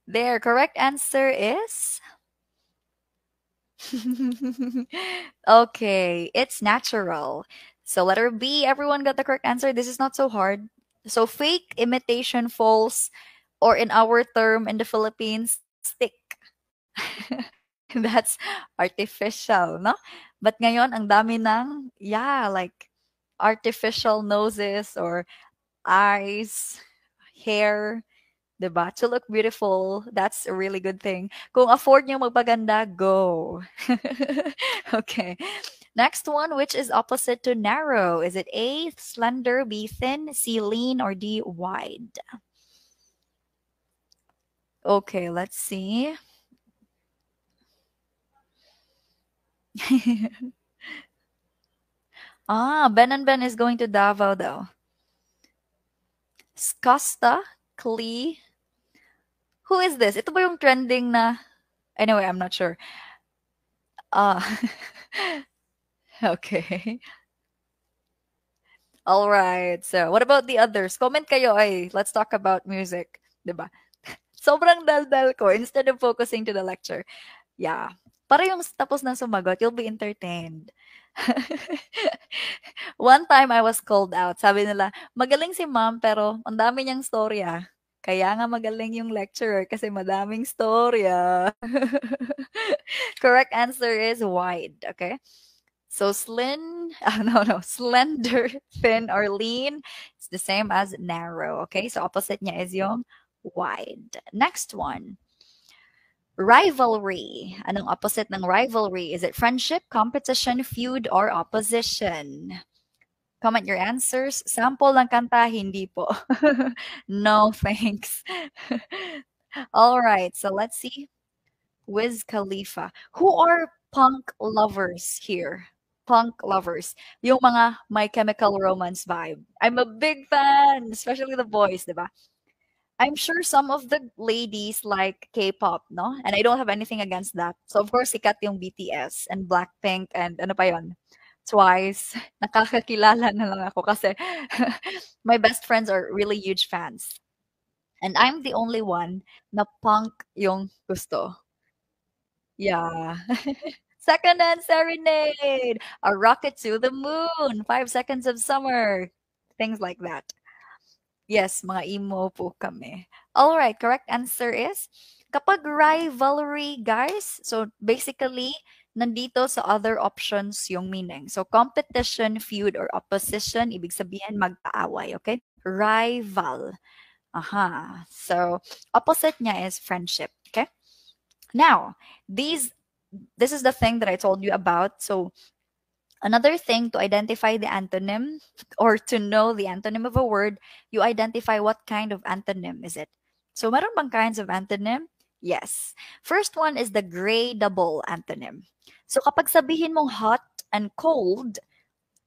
There, correct answer is... Okay, it's natural. So letter B, everyone got the correct answer. This is not so hard. So fake, imitation, false, or in our term in the Philippines, stick. That's artificial, no? But ngayon, ang dami ng, like artificial noses or eyes, hair, diba? To look beautiful, that's a really good thing. Kung afford nyo magpaganda, go. Okay. Next one, which is opposite to narrow? Is it A, slender, B, thin, C, lean, or D, wide? Okay, let's see. Ben and Ben is going to Davao though. Skosta, Klee. Who is this? Ito ba yung trending na... Anyway, I'm not sure. Okay. All right. So, what about the others? Comment kayo ay. Let's talk about music. Diba? Sobrang dal-dal ko instead of focusing to the lecture. Yeah. Para yung tapos na sumagot, you'll be entertained. One time I was called out. Sabi nila, magaling si ma'am pero ang dami niyang storya. Kaya nga magaling yung lecturer kasi madaming storya. Correct answer is wide. Okay? So slender, thin, or lean, it's the same as narrow. Okay? So opposite niya is yung wide. Next one. Rivalry. Anong opposite ng rivalry? Is it friendship, competition, feud, or opposition? Comment your answers. Sample ng kanta, hindi po. No, thanks. All right, so let's see. Wiz Khalifa. Who are punk lovers here? Punk lovers. Yung mga My Chemical Romance vibe. I'm a big fan, especially the boys, diba? I'm sure some of the ladies like K-pop, no? And I don't have anything against that. So of course, sikat yung BTS and Blackpink and ano pa yon? Twice. Nakakakilala na lang ako kasi my best friends are really huge fans. And I'm the only one na punk yung gusto. Yeah. Second hand serenade, a rocket to the moon, 5 seconds of summer, things like that. Yes, mga emo po kami. All right, correct answer is kapag rivalry, guys. So basically, nandito sa other options yung meaning. So competition, feud, or opposition, ibig sabihin magkaaway, okay? Rival. Aha. So opposite niya is friendship, okay? Now, this is the thing that I told you about. So another thing to identify the antonym or to know the antonym of a word, you identify what kind of antonym is it. So meron bang kinds of antonym? Yes. First one is the gradable antonym. So kapag sabihin mong hot and cold,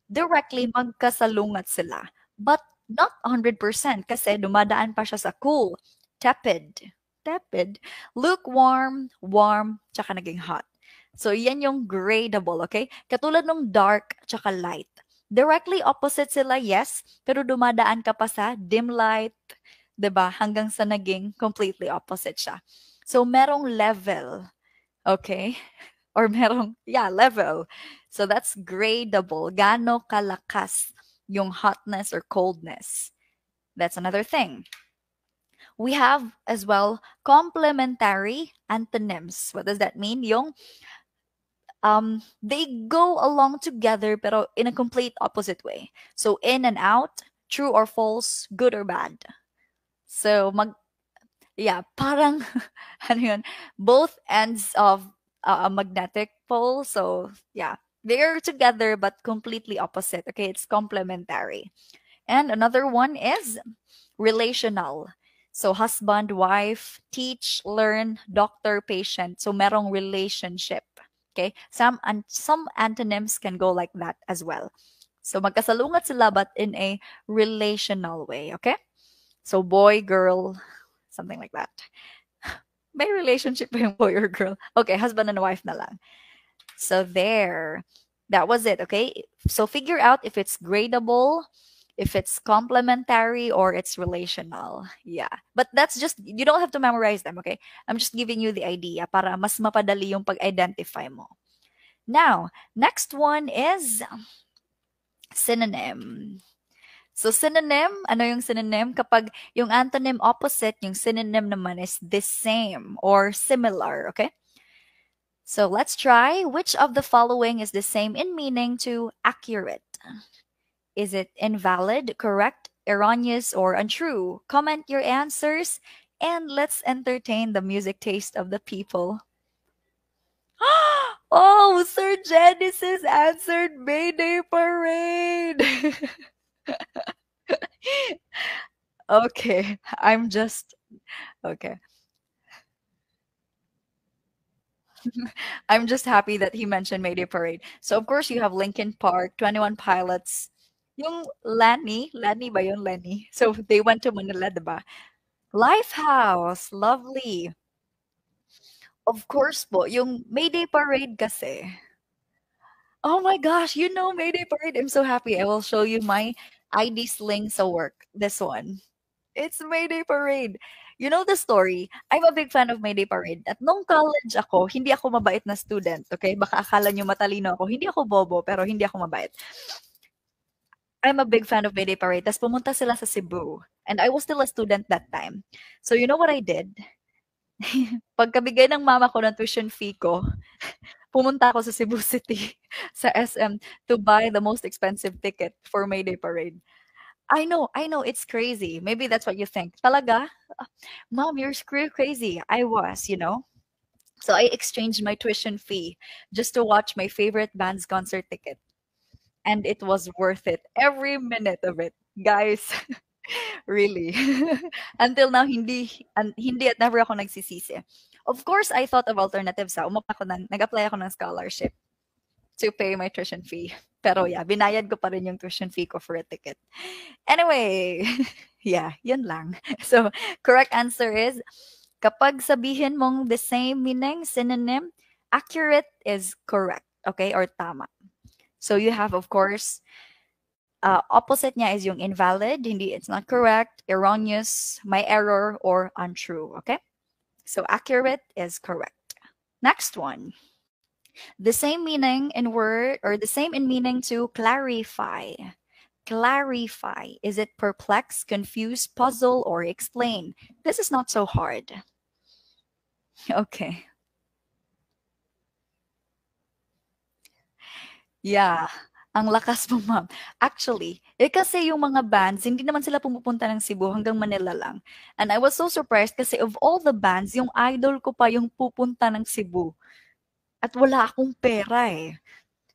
directly magkasalungat sila. But not 100% kasi dumadaan pa siya sa cool, tepid, tepid, lukewarm, warm, tsaka naging hot. So, yan yung gradable, okay? Katulad ng dark tsaka light. Directly opposite sila, yes, pero dumadaan ka pa sa dim light, 'di ba? Hanggang sa naging completely opposite siya. So, merong level, okay? Or merong, yeah, level. So that's gradable. Gaano kalakas yung hotness or coldness. That's another thing. We have as well complementary antonyms. What does that mean? Yung they go along together pero in a complete opposite way. So in and out, true or false, good or bad. So yeah, parang ano yun, both ends of a magnetic pole. So yeah, they're together but completely opposite. Okay, it's complementary. And another one is relational. So husband, wife, teach, learn, doctor, patient. So merong relationship. Okay, some antonyms can go like that as well. So magkasalungat sila but in a relational way. Okay, so boy, girl, something like that. May relationship ba yung boy or girl? Okay, husband and wife na lang. So there. That was it, okay? So figure out if it's gradable, if it's complementary, or it's relational. Yeah. But that's just, you don't have to memorize them, okay? I'm just giving you the idea para mas mapadali yung pag-identify mo. Now, next one is synonym. So synonym, ano yung synonym? Kapag yung antonym opposite, yung synonym naman is the same or similar, okay? So let's try. Which of the following is the same in meaning to accurate? Is it invalid, correct, erroneous, or untrue? Comment your answers and let's entertain the music taste of the people. Oh, Sir Genesis answered Mayday Parade. Okay, I'm just okay. I'm just happy that he mentioned Mayday Parade. So of course you have Linkin Park, 21 Pilots, yung Lanny ba yun, Lenny? So they went to Manila, diba? Lifehouse, lovely. Of course po, yung Mayday Parade kasi. Oh my gosh, you know Mayday Parade. I'm so happy. I will show you my ID sling sa work. This one. It's Mayday Parade. You know the story? I'm a big fan of Mayday Parade. At nung college ako, hindi ako mabait na student, okay? Baka akala nyo matalino ako. Hindi ako bobo, pero hindi ako mabait. I'm a big fan of Mayday Parade. Tapos pumunta sila sa Cebu. And I was still a student that time. So you know what I did? Pagkabigay ng mama ko ng tuition fee ko, pumunta ako sa Cebu City, sa SM, to buy the most expensive ticket for Mayday Parade. I know, it's crazy. Maybe that's what you think. Talaga? Mom, you're screw crazy. I was, you know? So I exchanged my tuition fee just to watch my favorite band's concert ticket. And it was worth it. Every minute of it. Guys, really. Until now, hindi at never ako nagsisisi. Of course, I thought of alternatives. Nag-apply ako ng scholarship to pay my tuition fee. Pero yeah, binayad ko pa rin yung tuition fee ko for a ticket. Anyway, yeah, yun lang. So, correct answer is, kapag sabihin mong the same meaning, synonym, accurate is correct, okay, or tama. So, you have, of course, opposite niya is yung invalid, hindi, it's not correct, erroneous, may error, or untrue, okay? So, accurate is correct. Next one. The same meaning in word or the same in meaning to clarify. Clarify. Is it perplex, confuse, puzzle, or explain? This is not so hard. Okay. Yeah. Ang lakas mo, ma'am. Actually, kasi yung mga bands, hindi naman sila pumupunta ng Cebu hanggang Manila lang. And I was so surprised kasi of all the bands, yung idol ko pa yung pupunta ng Cebu. At wala akong pera eh.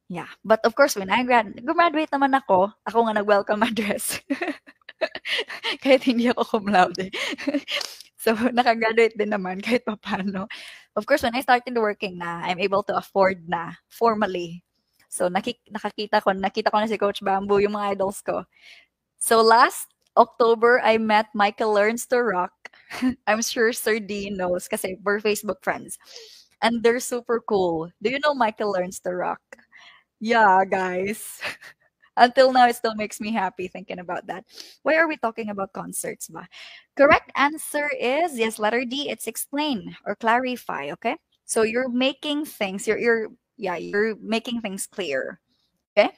Yeah. But of course, when I graduate naman ako nga nag-welcome address. Kahit hindi ako cum laude. So, nakagraduate din naman kahit papaano. Of course, when I started working na, I'm able to afford na formally. So, nakita ko na si Coach Bamboo, yung mga idols ko. So, last October, I met Michael Learns to Rock. I'm sure Sir D knows kasi we're Facebook friends. And they're super cool. Do you know Michael Learns to Rock? Yeah, guys. Until now, it still makes me happy thinking about that. Why are we talking about concerts ba? Correct answer is yes, letter D. It's explain or clarify. Okay, so you're making things. You're making things clear. Okay.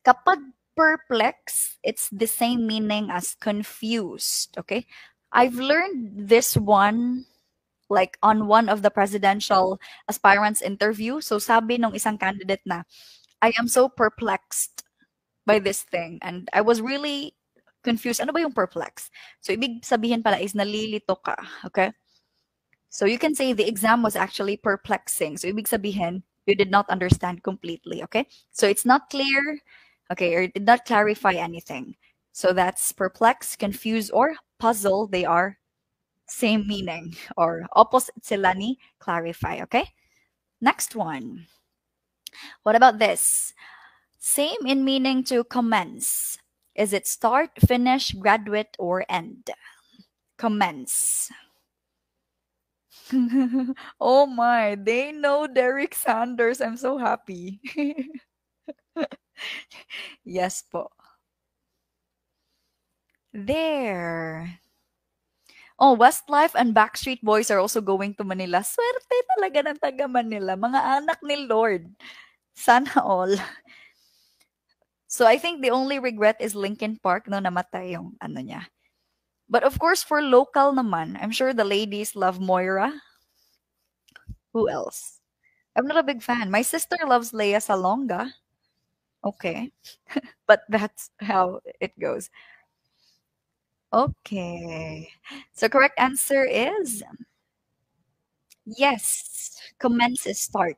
Kapag perplex, it's the same meaning as confused. Okay, I've learned this one like on one of the presidential aspirants interview. So sabi nung isang candidate na, I am so perplexed by this thing. And I was really confused. Ano ba yung perplex? So, ibig sabihin pala is nalilito ka. Okay? So, you can say the exam was actually perplexing. So, ibig sabihin, you did not understand completely. Okay? So, it's not clear. Okay, or it did not clarify anything. So, that's perplex, confuse, or puzzle. They are same meaning or opposite sila ni clarify. Okay? Next one. What about this? Same in meaning to commence. Is it start, finish, graduate, or end? Commence. Oh my, they know Derek Sanders. I'm so happy. Yes po. There. Oh, Westlife and Backstreet Boys are also going to Manila. Swerte talaga ng taga Manila. Mga anak ni Lord. Sana all. So I think the only regret is Linkin Park no namatay yung ano niya. But of course, for local naman, I'm sure the ladies love Moira. Who else? I'm not a big fan. My sister loves Leia Salonga. Okay. But that's how it goes. Okay. So correct answer is yes. Commence is start.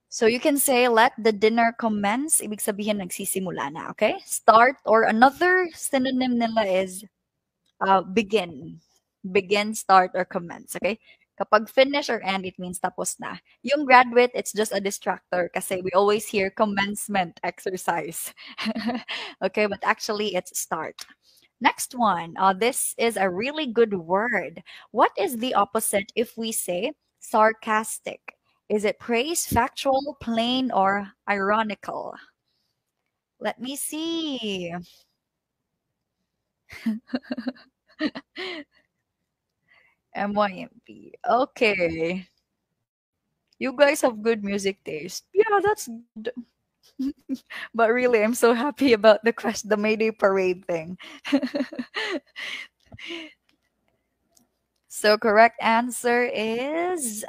So you can say let the dinner commence. Ibig sabihin nagsisimula na, okay? Start or another synonym nila is begin. Begin, start, or commence, okay? Kapag finish or end, it means tapos na. Yung graduate, it's just a distractor kasi we always hear commencement exercise. Okay, but actually it's start. Next one. This is a really good word. What is the opposite if we say sarcastic? Is it praise, factual, plain, or ironical? Let me see. MYMP. Okay. You guys have good music taste. Yeah, that's good. But really, I'm so happy about the Mayday Parade thing. So correct answer is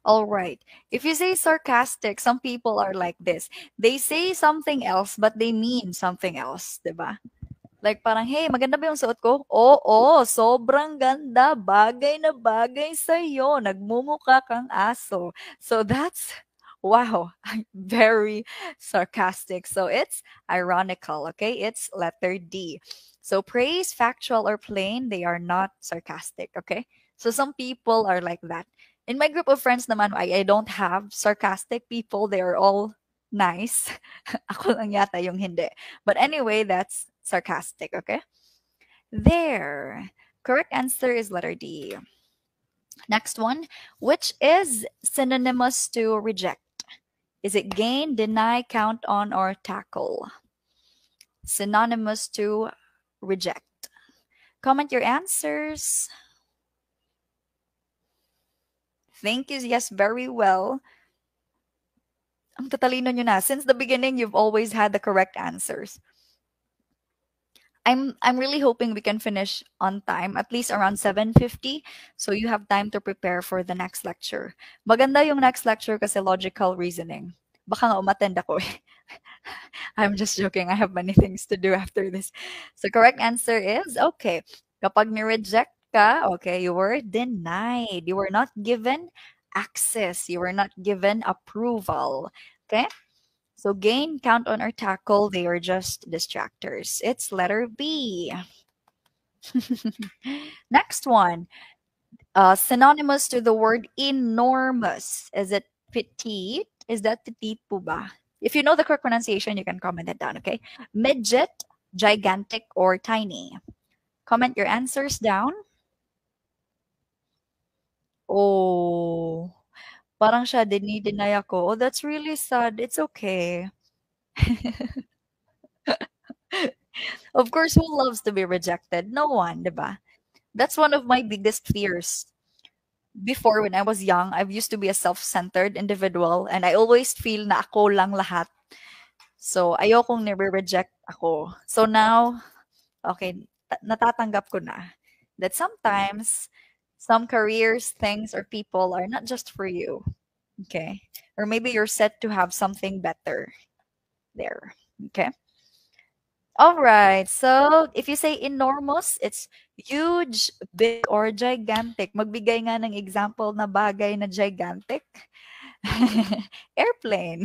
all right. If you say sarcastic, some people are like this. They say something else, but they mean something else, diba? Like parang, hey, maganda ba yung suot ko? Oo, sobrang ganda. Bagay na bagay sa'yo. Nagmumukha kang aso. So that's, wow, very sarcastic. So it's ironical, okay? It's letter D. So praise, factual, or plain, they are not sarcastic, okay? So some people are like that. In my group of friends naman, I don't have sarcastic people. They are all nice. Ako lang yata yung hindi. But anyway, that's sarcastic, okay? There. Correct answer is letter D. Next one, which is synonymous to reject? Is it gain, deny, count on, or tackle? Synonymous to reject. Comment your answers. Thank you. Yes, very well. Ang tatalino nyo na. Since the beginning, you've always had the correct answers. I'm really hoping we can finish on time, at least around 7:50, so you have time to prepare for the next lecture. Maganda yung next lecture kasi logical reasoning. Baka nga umattend ako eh. I'm just joking. I have many things to do after this. So correct answer is okay. Kapag ni-reject ka, okay, you were denied. You were not given access. You were not given approval. Okay? So gain, count on, or tackle, they are just distractors. It's letter B. Next one. Synonymous to the word enormous. Is it petite? Is that petite po ba? If you know the correct pronunciation, you can comment it down, okay? Midget, gigantic, or tiny. Comment your answers down. Oh, parang siya deny ako. Oh, that's really sad. It's okay. Of course, who loves to be rejected? No one, diba? That's one of my biggest fears. Before, when I was young, I used to be a self-centered individual and I always feel na ako lang lahat. So, ayokong nire-reject ako. So now, okay, natatanggap ko na that sometimes some careers, things, or people are not just for you. Okay? Or maybe you're set to have something better there. Okay? All right. So, if you say enormous, it's huge, big, or gigantic. Magbigay nga ng example na bagay na gigantic. Airplane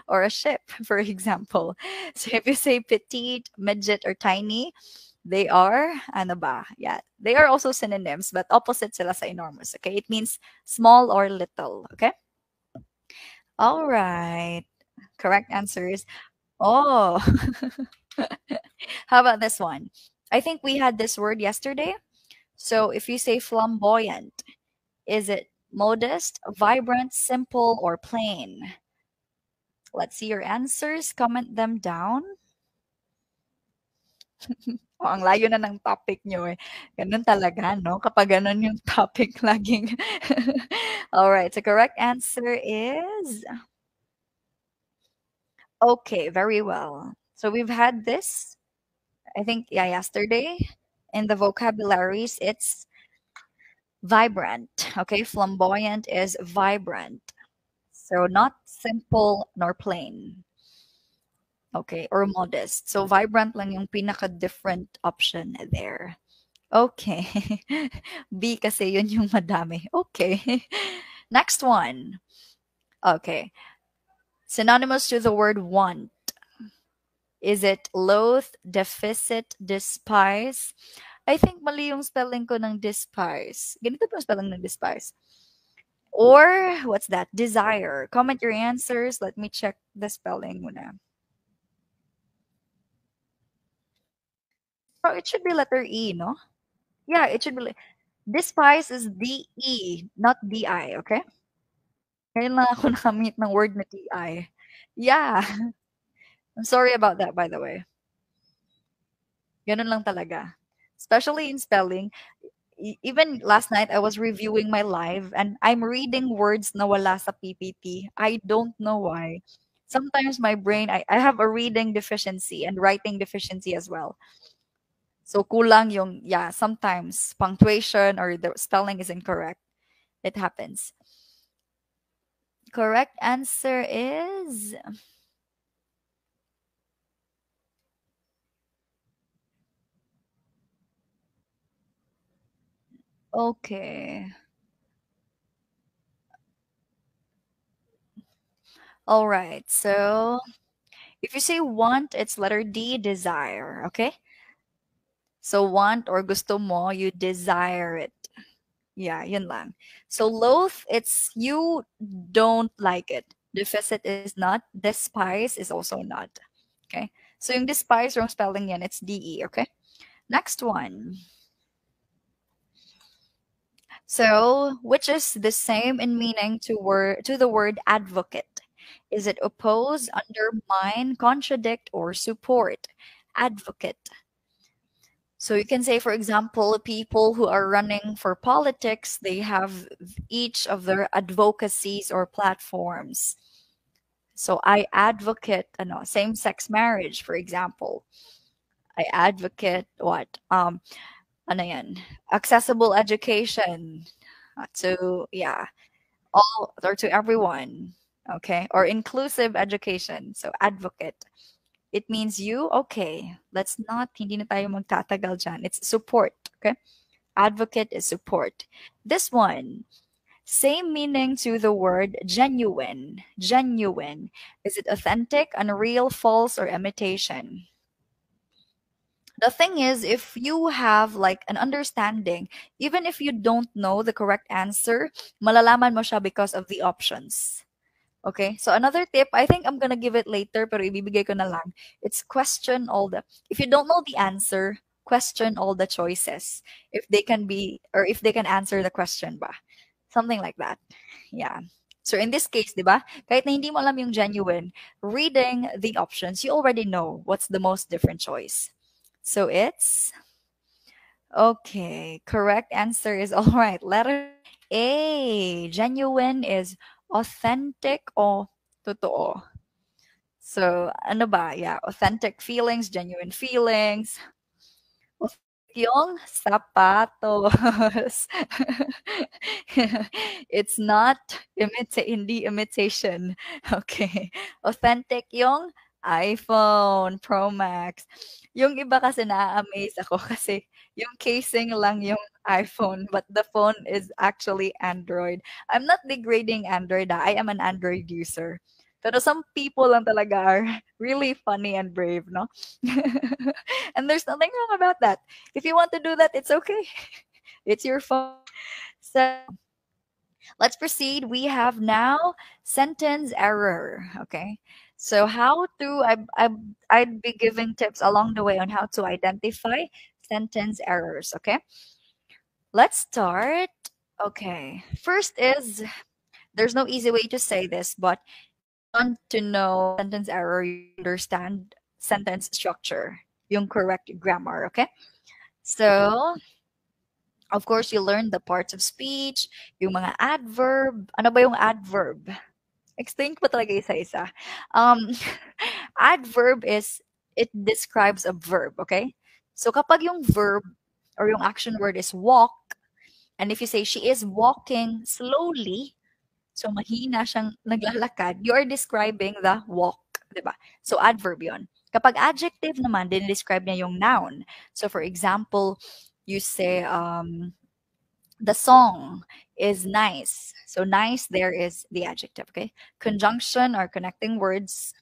or a ship, for example. So, if you say petite, midget, or tiny, they are, ano ba? Yeah, they are also synonyms, but opposite sila sa enormous. Okay? It means small or little. Okay? All right. Correct answer is, oh. How about this one? I think we had this word yesterday. So if you say flamboyant, is it modest, vibrant, simple, or plain? Let's see your answers. Comment them down. Oh, ang layo na ng topic nyo eh. Ganun talaga, no? Kapag ganun yung topic, laging... Alright, the correct answer is... Okay, very well. So we've had this, I think, yeah, yesterday. In the vocabularies, it's vibrant. Okay, flamboyant is vibrant. So not simple nor plain. Okay, or modest. So vibrant lang yung pinaka-different option there. Okay. B kasi yun yung madami. Okay. Next one. Okay. Synonymous to the word want. Is it loath, deficit, despise? I think mali yung spelling ko ng despise. Ganito po ang spelling ng despise. Or, what's that? Desire. Comment your answers. Let me check the spelling muna. Oh, it should be letter E, no? Yeah, it should be. Despise is D-E, not D-I, okay? Ngayon lang ako nakamit ng word na D-I. Yeah. I'm sorry about that, by the way. Ganun lang talaga. Especially in spelling. Even last night, I was reviewing my live and I'm reading words na wala sa PPT. I don't know why. Sometimes my brain, I have a reading deficiency and writing deficiency as well. So kulang yung, yeah, sometimes punctuation or the spelling is incorrect. It happens. Correct answer is okay. All right. So if you say want, it's letter D, desire. Okay. So want or gusto mo, you desire it. Yeah, yun lang. So loath, it's you don't like it. Deficit is not. Despise is also not. Okay. So yung despise, wrong spelling yan, it's D-E. Okay. Next one. So, which is the same in meaning to the word advocate? Is it oppose, undermine, contradict, or support? Advocate. So you can say, for example, people who are running for politics, they have each of their advocacies or platforms. So I advocate ano, same-sex marriage, for example. I advocate what? Ano yan? Accessible education to, yeah, all or to everyone. Okay? Or inclusive education. So advocate. It means you, okay. Let's not, hindi na tayo magtatagal dyan. It's support. Okay? Advocate is support. This one, same meaning to the word genuine. Genuine. Is it authentic, unreal, false, or imitation? The thing is, if you have like an understanding, even if you don't know the correct answer, malalaman mo siya because of the options. Okay? So another tip, I think I'm gonna give it later, pero ibibigay ko na lang. It's question all the, if you don't know the answer, question all the choices. If they can be, or if they can answer the question ba. Something like that. Yeah. So in this case, di ba? Kahit na hindi mo alam yung genuine, reading the options, you already know what's the most different choice. So it's okay. Correct answer is all right. Letter A. Genuine is authentic o totoo. So ano ba? Yeah, authentic feelings, genuine feelings. Authentic yung sapatos. It's not hindi imitation. Okay. Authentic yung iPhone Pro Max. Yung iba kasi na-amaze ako kasi yung casing lang yung iPhone but the phone is actually Android. I'm not degrading Android. I am an Android user. Pero some people lang talaga are really funny and brave, no? And there's nothing wrong about that. If you want to do that, it's okay. It's your phone. So let's proceed. We have now sentence error. Okay. So how to I'd be giving tips along the way on how to identify sentence errors. Okay. Let's start. Okay. First is there's no easy way to say this, but want to know sentence error, you understand sentence structure, yung correct grammar. Okay. So of course, you learn the parts of speech, yung mga adverb. Ano ba yung adverb? Explain ko talaga isa-isa. Um, adverb is, it describes a verb, okay? So kapag yung verb or yung action word is walk, and if you say she is walking slowly, so mahina siyang naglalakad, you are describing the walk, di ba? So adverb yon. Kapag adjective naman, describe niya yung noun. So for example, you say, the song is nice. So nice there is the adjective, okay? Conjunction or connecting words.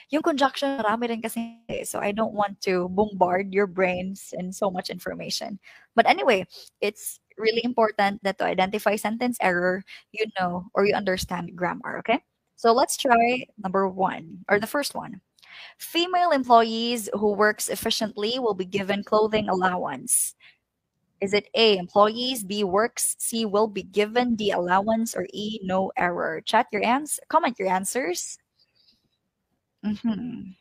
Yung conjunction, marami rin kasi. So I don't want to bombard your brains and so much information. But anyway, it's really important that to identify sentence error, you know or you understand grammar, okay? So let's try number one, or the first one. Female employees who works efficiently will be given clothing allowance. Is it A, employees, B, works, C, will be given the allowance, or E, no error? Chat your answer, comment your answers. Mhm.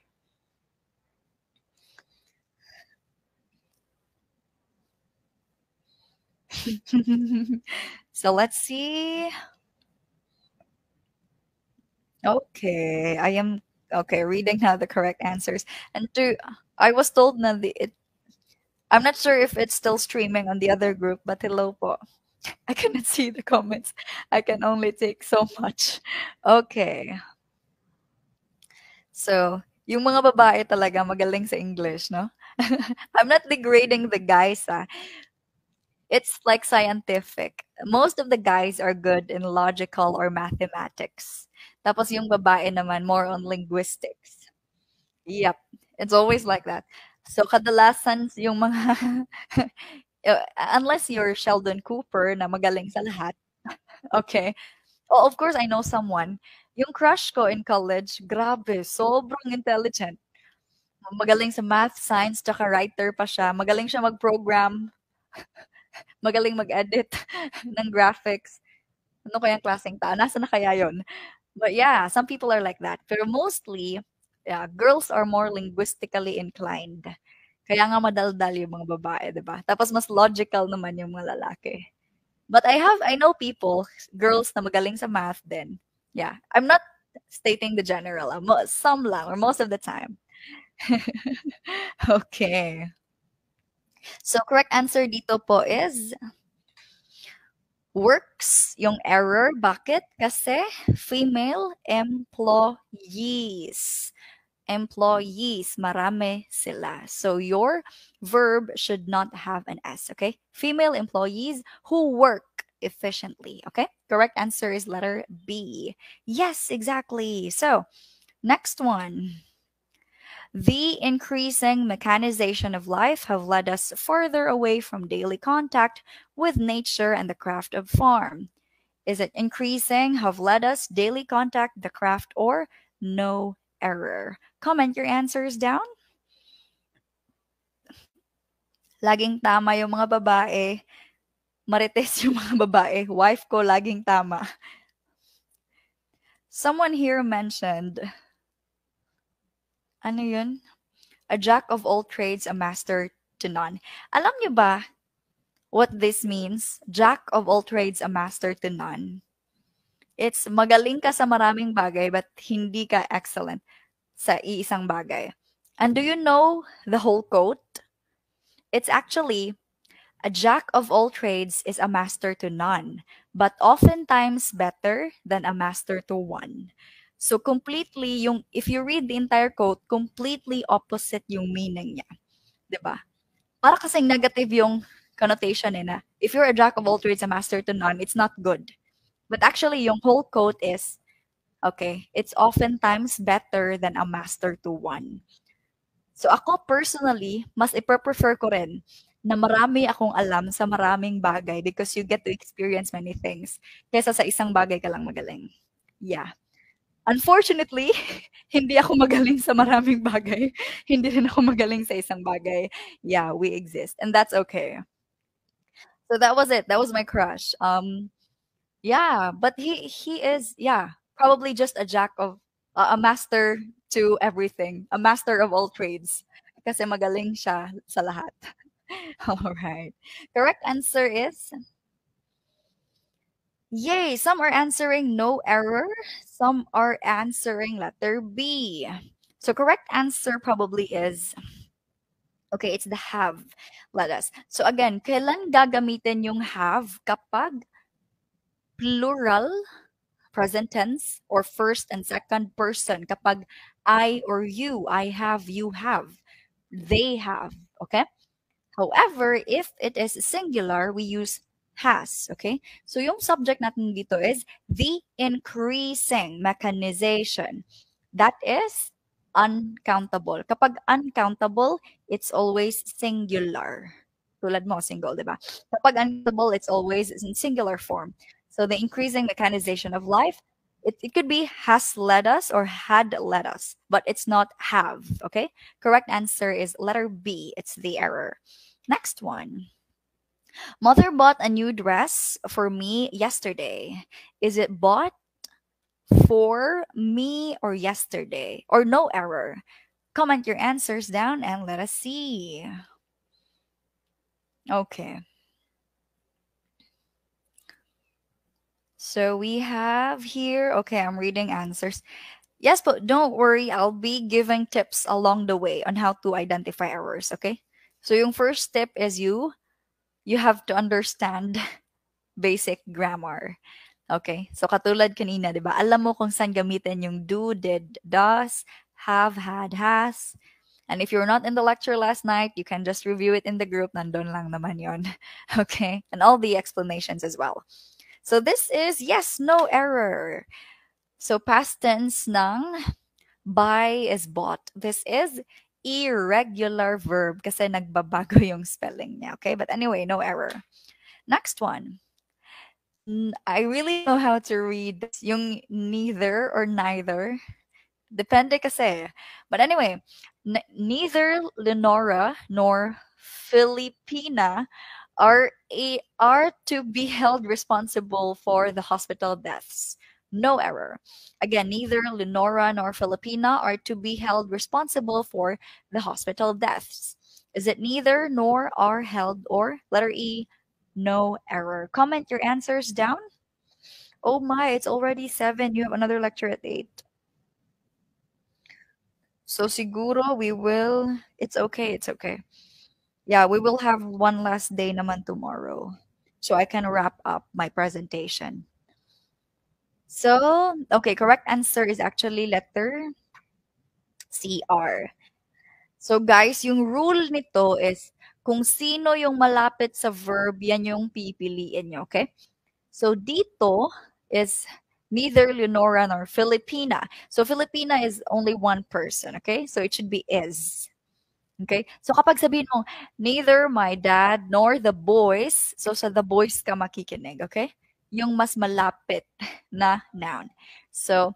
So let's see. Okay, I am okay reading now the correct answers. And to I was told na I'm not sure if it's still streaming on the other group, but hello po. I cannot see the comments. I can only take so much. Okay. So, yung mga babae talaga magaling sa English, no? I'm not degrading the guys, ah. It's like scientific. Most of the guys are good in logical or mathematics. Tapos yung babae naman more on linguistics. Yep. It's always like that. So kadalasan yung mga unless you're Sheldon Cooper na magaling sa lahat. Okay. Oh, of course I know someone. Yung crush ko in college, grabe, sobrang intelligent. Magaling sa math, science, tsaka writer pa siya. Magaling siya mag-program, magaling mag-edit ng graphics. Ano kayang klaseng tao? Nasa na kaya yon? But yeah, some people are like that. Pero mostly, yeah, girls are more linguistically inclined. Kaya nga madaldal yung mga babae, 'di ba? Tapos mas logical naman yung mga lalaki. But I know people, girls na magaling sa math din. Yeah, I'm not stating the general, some lang or most of the time. Okay. So correct answer dito po is works yung error. Bakit? Kasi female employees. Employees, marami sila. So your verb should not have an S, okay? Female employees who work efficiently, okay? Correct answer is letter B. Yes, exactly. So, next one. The increasing mechanization of life have led us further away from daily contact with nature and the craft of farm. Is it increasing have led us daily contact the craft or no error? Comment your answers down. Laging tama yung mga babae. Marites yung mga babae. Wife ko laging tama. Someone here mentioned, ano yun? A jack of all trades, a master to none. Alam niyo ba what this means? Jack of all trades, a master to none. It's magaling ka sa maraming bagay but hindi ka excellent sa iisang bagay. And do you know the whole quote? It's actually a jack of all trades is a master to none, but oftentimes better than a master to one. So completely yung if you read the entire quote, completely opposite yung meaning niya, 'di ba? Para kasing negative yung connotation eh na if you're a jack of all trades, a master to none, it's not good. But actually yung whole quote is okay, it's oftentimes better than a master to one. So ako personally, mas ipe-prefer ko rin na marami akong alam sa maraming bagay because you get to experience many things kaysa sa isang bagay ka lang magaling. Yeah. Unfortunately, hindi ako magaling sa maraming bagay. Hindi rin ako magaling sa isang bagay. Yeah, we exist. And that's okay. So that was it. That was my crush. Yeah, but he is yeah, probably just a jack of a master to everything, a master of all trades. Kasi magaling siya sa lahat. All right. Correct answer is yay, some are answering no error, some are answering letter B. So correct answer probably is okay, it's the have. Let us. So again, kailan gagamitin yung have kapag plural present tense or first and second person kapag I or you, I have, you have, they have, okay? However, if it is singular, we use has, okay? So yung subject natin dito is the increasing mechanization. That is uncountable. Kapag uncountable, it's always singular. Tulad mo, single, di ba? Kapag uncountable, it's always in singular form. So the increasing mechanization of life, it could be has led us or had led us, but it's not have, okay? Correct answer is letter B. It's the error. Next one. Mother bought a new dress for me yesterday. Is it bought for me or yesterday? Or no error? Comment your answers down and let us see. Okay. So we have here, okay, I'm reading answers. Yes, but don't worry, I'll be giving tips along the way on how to identify errors, okay? So yung first tip is you have to understand basic grammar. Okay? So katulad kanina, 'di ba? Alam mo kung saan gamitin yung do, did, does, have, had, has. And if you're not in the lecture last night, you can just review it in the group. Nandun lang naman yon. Okay? And all the explanations as well. So this is yes, no error. So past tense ng buy is bought. This is irregular verb kasi nagbabago yung spelling niya. Okay? But anyway, no error. Next one. I really know how to read yung neither or neither. Depende kasi. But anyway, neither Lenora nor Filipina are to be held responsible for the hospital deaths. No error. Again, neither Lenora nor Filipina are to be held responsible for the hospital deaths. Is it neither, nor, are, held, or letter E, no error? Comment your answers down. Oh my, it's already 7. You have another lecture at 8. So siguro we will, it's okay, it's okay. Yeah, we will have one last day naman tomorrow. So I can wrap up my presentation. So, okay, correct answer is actually letter CR. So guys, yung rule nito is kung sino yung malapit sa verb, yan yung pipiliin nyo, okay? So dito is neither Leonora nor Filipina. So Filipina is only one person, okay? So it should be is. Okay? So kapag sabihin mo, neither my dad nor the boys, so sa the boys ka makikinig, okay? Yung mas malapit na noun. So,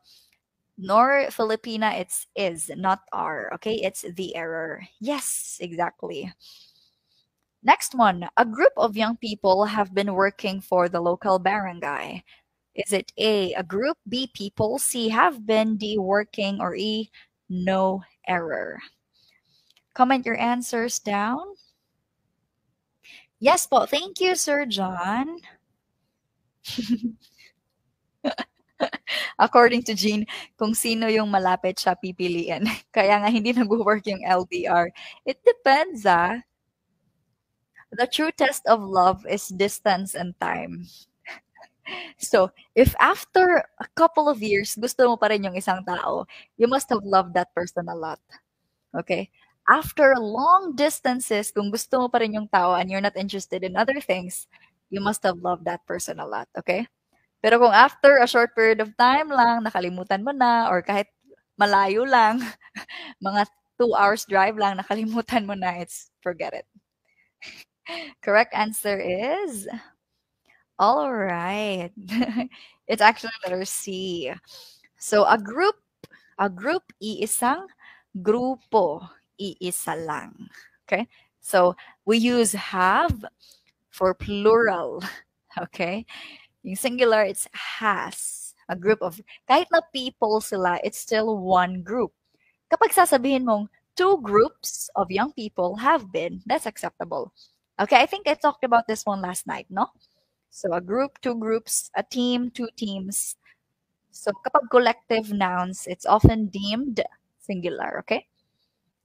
nor Filipina, it's is, not are, okay? It's the error. Yes, exactly. Next one, a group of young people have been working for the local barangay. Is it A, a group, B, people, C, have been, D, working, or E, no error? Comment your answers down. Yes po. Thank you, Sir John. According to Jean, kung sino yung malapit siya pipiliin. Kaya nga hindi nag-work yung LDR. It depends, ah. The true test of love is distance and time. So, if after a couple of years, gusto mo pa rin yung isang tao, you must have loved that person a lot. Okay? After long distances, kung gusto mo pa rin yung tao and you're not interested in other things, you must have loved that person a lot. Okay? Pero kung after a short period of time lang, nakalimutan mo na, or kahit malayo lang, mga 2 hours drive lang, nakalimutan mo na, it's forget it. Correct answer is all right. It's actually letter C. So a group iisang, grupo iisa lang. Okay? So we use have for plural. Okay? Yung singular, it's has. A group of, kahit na people sila, it's still one group. Kapag sasabihin mong two groups of young people have been, that's acceptable. Okay, I think I talked about this one last night, no? So a group, two groups, a team, two teams. So kapag collective nouns, it's often deemed singular, okay?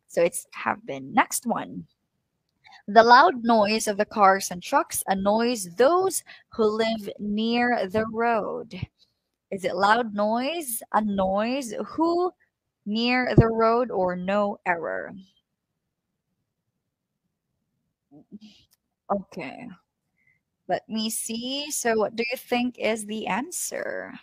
So it's have been. Next one. The loud noise of the cars and trucks annoys those who live near the road. Is it loud noise, annoys who, near the road, or no error? Okay, let me see. So what do you think is the answer?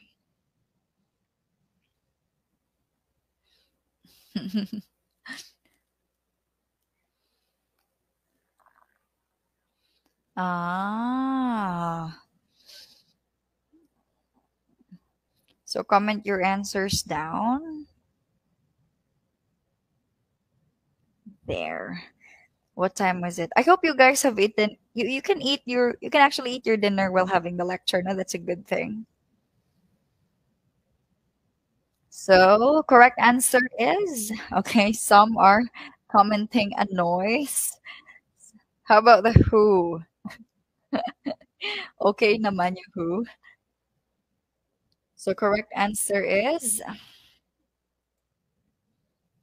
Ah, so comment your answers down there. What time was it? I hope you guys have eaten. You can eat your, you can actually eat your dinner while having the lecture. No, that's a good thing. So correct answer is okay. Some are commenting a noise. How about the who? Okay naman yung who. So correct answer is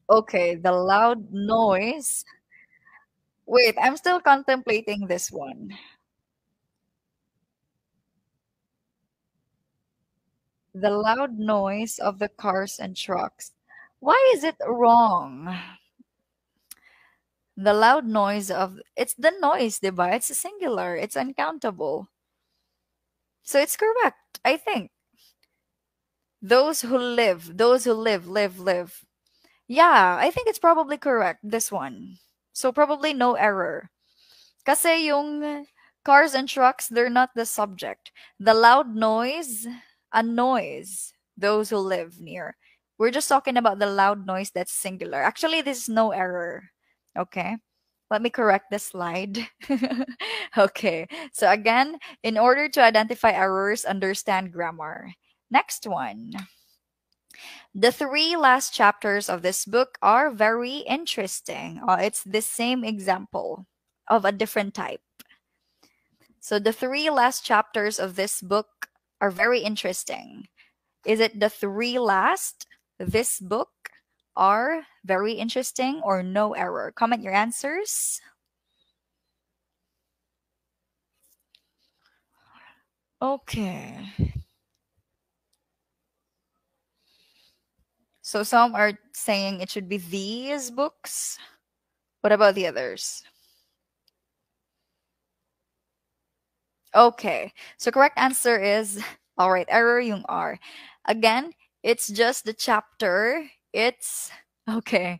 okay. The loud noise. Wait, I'm still contemplating this one. The loud noise of the cars and trucks. Why is it wrong? The loud noise of, it's the noise, diba? It's a singular. It's uncountable. So it's correct, I think. Those who live. Yeah, I think it's probably correct, this one. So probably no error. Kasi yung cars and trucks, they're not the subject. The loud noise annoys those who live near. We're just talking about the loud noise that's singular. Actually, this is no error. Okay. Let me correct the slide. Okay. So again, in order to identify errors, understand grammar. Next one. The three last chapters of this book are very interesting. It's the same example of a different type. So the three last chapters of this book are very interesting. Is it the three last? This book are very interesting or no error? Comment your answers. Okay. So some are saying it should be these books. What about the others? Okay. So correct answer is all right, error yung R. Again, it's just the chapter. It's okay.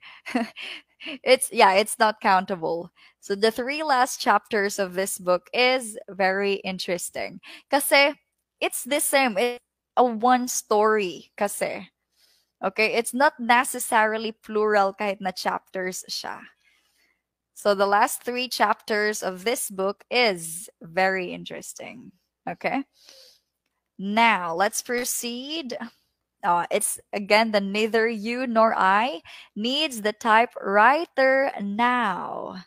It's not countable. So the three last chapters of this book is very interesting. Kasi it's the same. It's a one story kasi. Okay, it's not necessarily plural kahit na chapters siya. So the last three chapters of this book is very interesting. Okay. Now let's proceed. It's again the neither you nor I needs the typewriter now.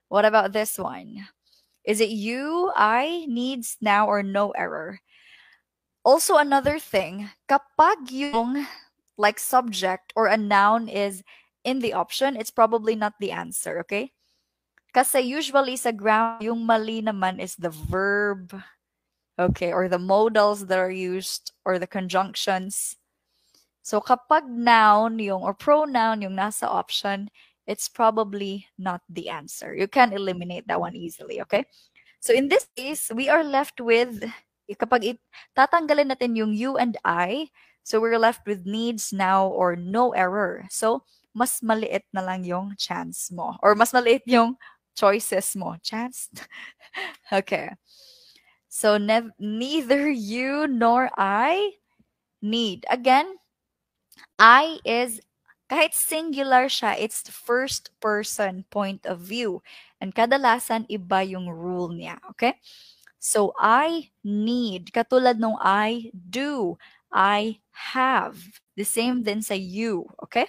What about this one? Is it you, I needs now or no error? Also another thing, kapag yung like subject or a noun is in the option, it's probably not the answer, okay? Kasi usually sa ground, yung mali naman is the verb, okay, or the modals that are used or the conjunctions. So kapag noun yung or pronoun yung nasa option, it's probably not the answer. You can eliminate that one easily, okay? So in this case, we are left with kapag tatanggalin natin yung you and I, so we're left with needs now or no error. So mas maliit na lang yung chance mo or mas maliit yung choices mo. Chance? Okay. So neither you nor I need. Again, I is kahit singular siya, it's the first person point of view. And kadalasan iba yung rule niya, okay? So I need, katulad nung I do, I have. The same din sa you, okay?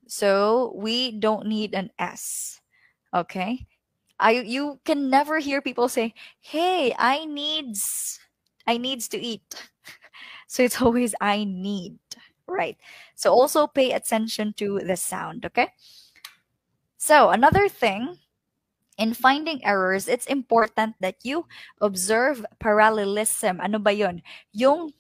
So we don't need an S, okay? You can never hear people say, "Hey, I needs to eat." So it's always I need, right? So also pay attention to the sound, okay? So another thing in finding errors, it's important that you observe parallelism. Ano ba 'yon? Yung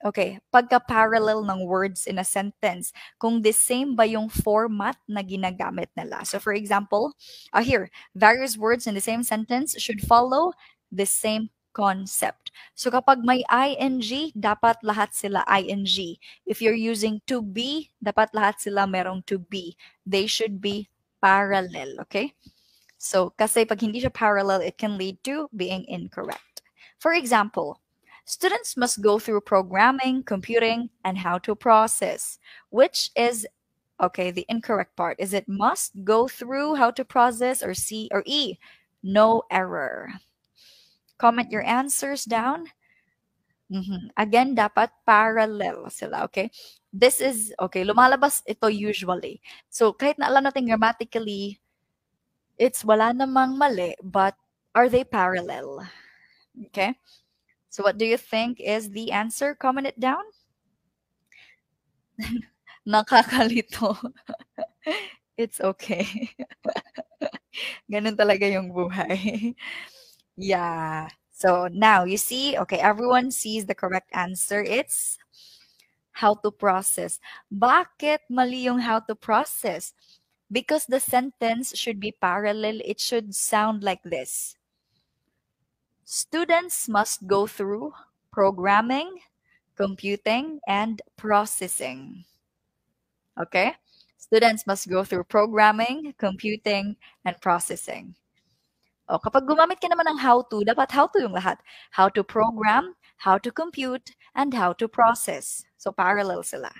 okay, pagka-parallel ng words in a sentence, kung the same ba yung format na ginagamit nila. So for example, here, various words in the same sentence should follow the same concept. So kapag may ing, dapat lahat sila ing. If you're using to be, dapat lahat sila merong to be. They should be parallel, okay? So kasi pag hindi siya parallel, it can lead to being incorrect. For example, students must go through programming, computing, and how to process, which is okay, the incorrect part. Is it must go through how to process or C or E? No error. Comment your answers down. Again, dapat parallel sila, okay? This is, okay, lumalabas ito usually. So, kahit na alam natin grammatically, it's wala namang mali, but are they parallel? Okay? So what do you think is the answer? Comment it down. Nakakalito. It's okay. Ganun talaga yung buhay. Yeah. So now you see, okay, everyone sees the correct answer. It's how to process. Bakit mali yung how to process? Because the sentence should be parallel. It should sound like this. Students must go through programming, computing, and processing. Okay? Students must go through programming, computing, and processing. O, kapag gumamit ka naman ng how to, dapat how to yung lahat. How to program, how to compute, and how to process. So, parallel sila.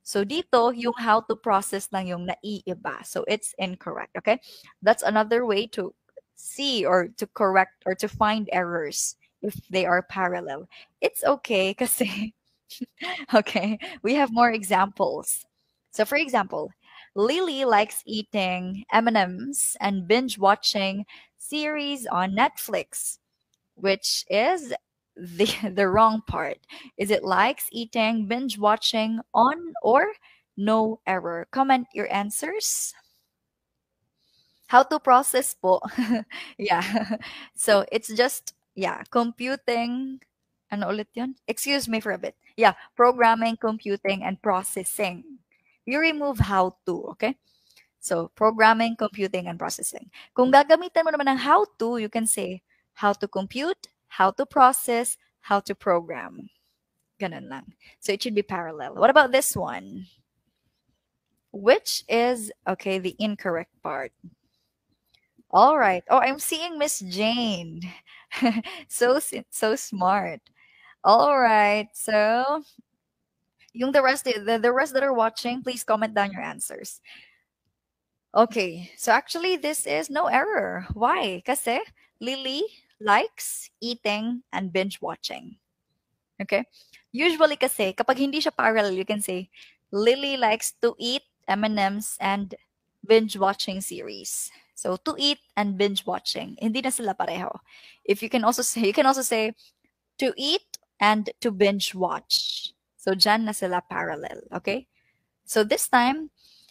So, dito, yung how to process lang yung naiiba. So, it's incorrect. Okay? That's another way to see or to correct or to find errors if they are parallel. It's okay kasi Okay, we have more examples. So, for example, Lily likes eating M&Ms and binge watching series on Netflix, which is the the wrong part. Is it likes eating, binge watching on or no error? Comment your answers. How to process po. Yeah. So it's just yeah, computing ano ulit 'yun? Excuse me for a bit. Yeah, programming, computing and processing. You remove how to, okay? So programming, computing and processing. Kung gagamitan mo naman ng how to, you can say how to compute, how to process, how to program. Ganun lang. So it should be parallel. What about this one? Which is okay, the incorrect part. All right. Oh, I'm seeing Miss Jane. So smart. All right. So, yung the rest that are watching, please comment down your answers. Okay. So actually this is no error. Why? Kasi Lily likes eating and binge watching. Okay? Usually kasi kapag hindi siya parallel, you can say Lily likes to eat M&Ms and binge watching series. So to eat and binge watching, hindi na sila pareho. If you can also say to eat and to binge watch. So dyan na sila parallel, okay? So this time,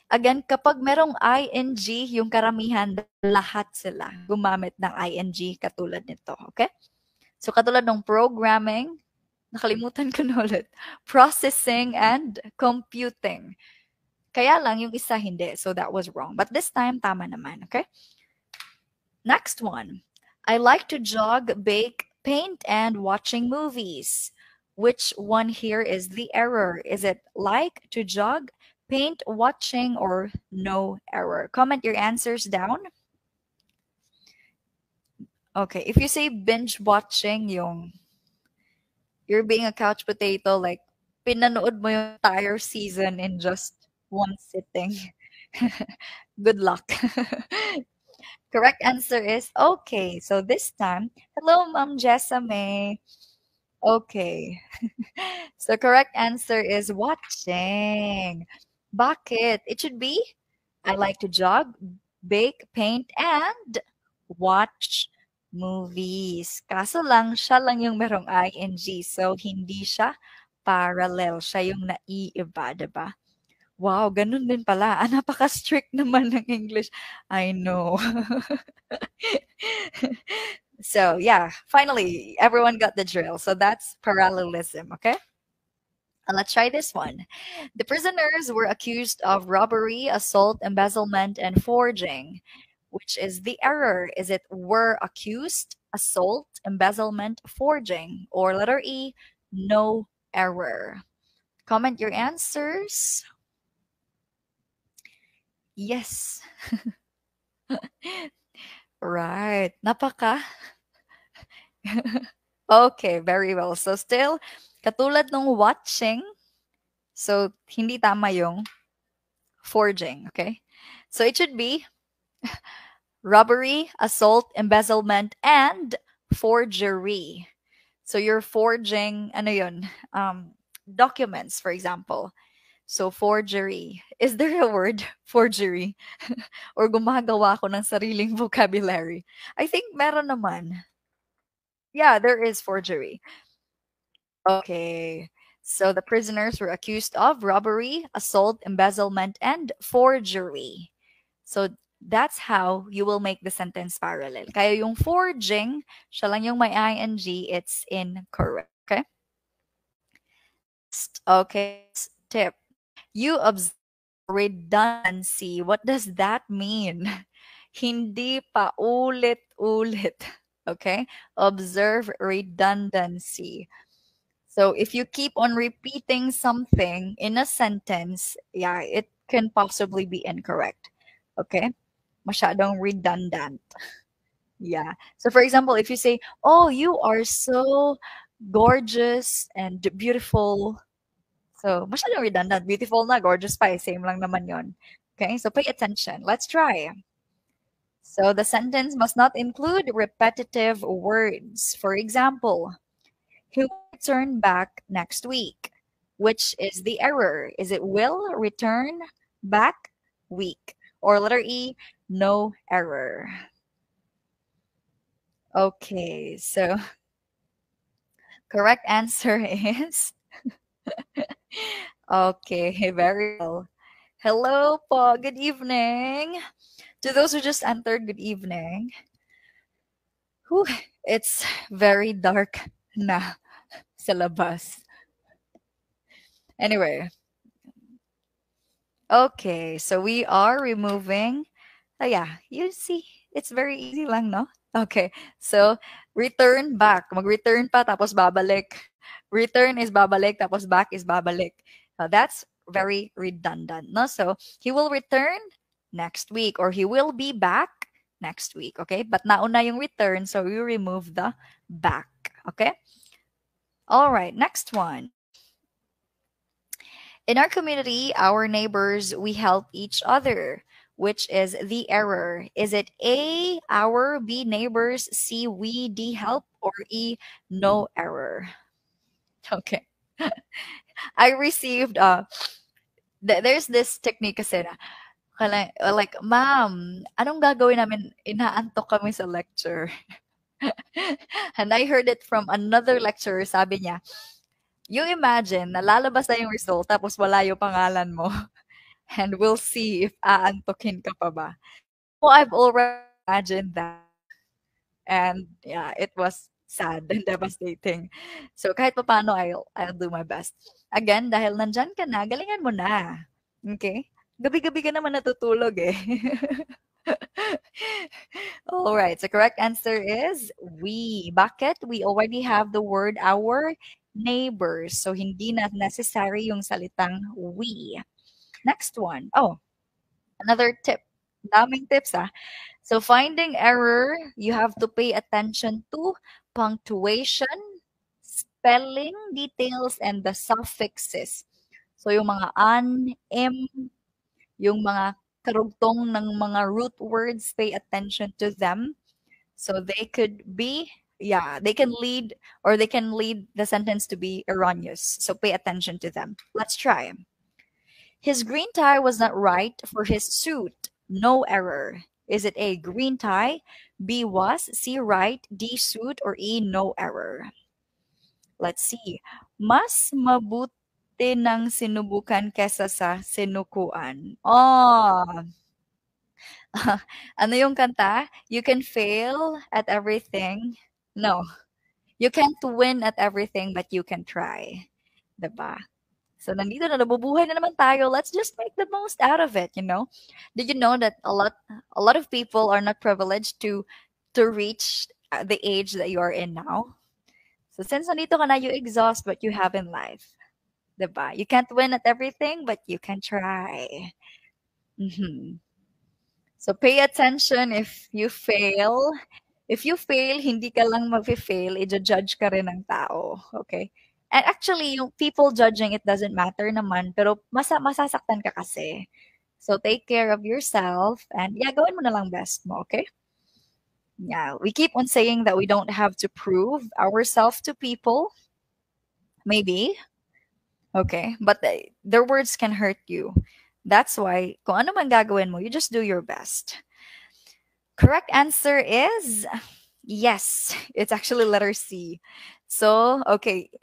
again, kapag merong ing, yung karamihan, lahat sila gumamit ng ing katulad nito, okay? So katulad ng programming, nakalimutan ko na ulit. Processing and computing. Kaya lang yung isa hindi. So that was wrong. But this time, tama naman. Okay? Next one. I like to jog, bake, paint, and watching movies. Which one here is the error? Is it like to jog, paint, watching, or no error? Comment your answers down. Okay, if you say binge watching, yung you're being a couch potato, like, pinanood mo yung entire season in just one sitting. Good luck. Correct answer is okay. So this time, hello, Ma'am Jessame. Okay. So correct answer is watching. Bakit? It should be I like to jog, bake, paint, and watch movies. Kaso lang, siya lang yung merong ing. So, hindi siya parallel. Siya yung naiiba, diba? Wow, ganun din pala. Ah, napaka-strict naman ng English. I know. So, yeah, finally, everyone got the drill. So, that's parallelism, okay? Let's try this one. The prisoners were accused of robbery, assault, embezzlement, and forging. Which is the error? Is it were accused, assault, embezzlement, forging? Or letter E, no error? Comment your answers. Yes. Right. Napaka. Okay, very well. So still, katulad nung watching, so hindi tama yung forging, okay? So it should be robbery, assault, embezzlement, and forgery. So you're forging, ano yun, documents, for example. So forgery. Is there a word, forgery? Or gumagawa ako ng sariling vocabulary? I think meron naman. Yeah, there is forgery. Okay. So the prisoners were accused of robbery, assault, embezzlement, and forgery. So that's how you will make the sentence parallel. Kaya yung forging, siya lang yung may ing, it's incorrect. Okay? Okay, tip. You observe redundancy. What does that mean? Hindi pa ulit-ulit. Okay? Observe redundancy. So if you keep on repeating something in a sentence, yeah, it can possibly be incorrect. Okay? Masyadong redundant. Yeah. So for example, if you say, "Oh, you are so gorgeous and beautiful." So masyadong redundant. Beautiful na, gorgeous pa, eh, same lang naman 'yon. Okay? So pay attention. Let's try. So the sentence must not include repetitive words. For example, he will return back next week. which is the error? Is it will, return, back, week? Or letter E, no error? Okay, so correct answer is okay, very well. Hello po, good evening. To those who just entered, good evening. Whew, it's very dark na sa labas. Anyway, okay, so we are removing. Oh yeah, you see, it's very easy lang, no? Okay, so return back. Mag-return pa tapos babalik. Return is babalik tapos back is babalik. That's very redundant, no? So he will return next week or he will be back next week, okay? But nauna yung return, so we remove the back, okay? All right, next one. In our community, our neighbors, we help each other. Which is the error? Is it A, our, B, neighbors, C, we, D, help, or E, no error? Okay. I received, there's this technique kasi na, like, ma'am, anong gagawin namin? Inaantok kami sa lecture. And I heard it from another lecturer, sabi niya, you imagine, nalalabas na yung result, tapos wala yung pangalan mo. And we'll see if aantokin ka pa ba. Well, I've already imagined that. And yeah, it was sad and devastating. So kahit papaano, I'll do my best. Again, dahil nandyan ka na, galingan mo na. Okay? Gabi-gabi ka naman natutulog eh. All right, so correct answer is we. Bakit? We already have the word our neighbors. So hindi na necessary yung salitang we. Next one. Oh, another tip. Daming tips ah. So finding error, you have to pay attention to punctuation, spelling details, and the suffixes. So yung mga an, im, yung mga karugtong ng mga root words, pay attention to them. So they could be, yeah, they can lead or they can lead the sentence to be erroneous. So pay attention to them. Let's try. His green tie was not right for his suit. No error. Is it A, green tie, B, was, C, right, D, suit, or E, no error? Let's see. Mas mabuti ng sinubukan kesa sa sinukuan. Oh, ano yung kanta? You can fail at everything. No, you can't win at everything, but you can try. Diba? So nandito na nabubuhay na naman tayo. Let's just make the most out of it, you know? Did you know that a lot of people are not privileged to reach the age that you are in now? So since nandito ka na, you exhaust what you have in life. Diba? You can't win at everything, but you can try. Mhm. So pay attention if you fail. If you fail, hindi ka lang mag-fail, i-judge ka rin ng tao. Okay? And actually, yung people judging, it doesn't matter naman, pero masasaktan ka kasi. So take care of yourself and yeah, gawin mo na lang best mo, okay? Yeah, we keep on saying that we don't have to prove ourselves to people. Maybe. Okay, but their words can hurt you. That's why, kung ano man gagawin mo, you just do your best. Correct answer is yes. It's actually letter C. So, okay.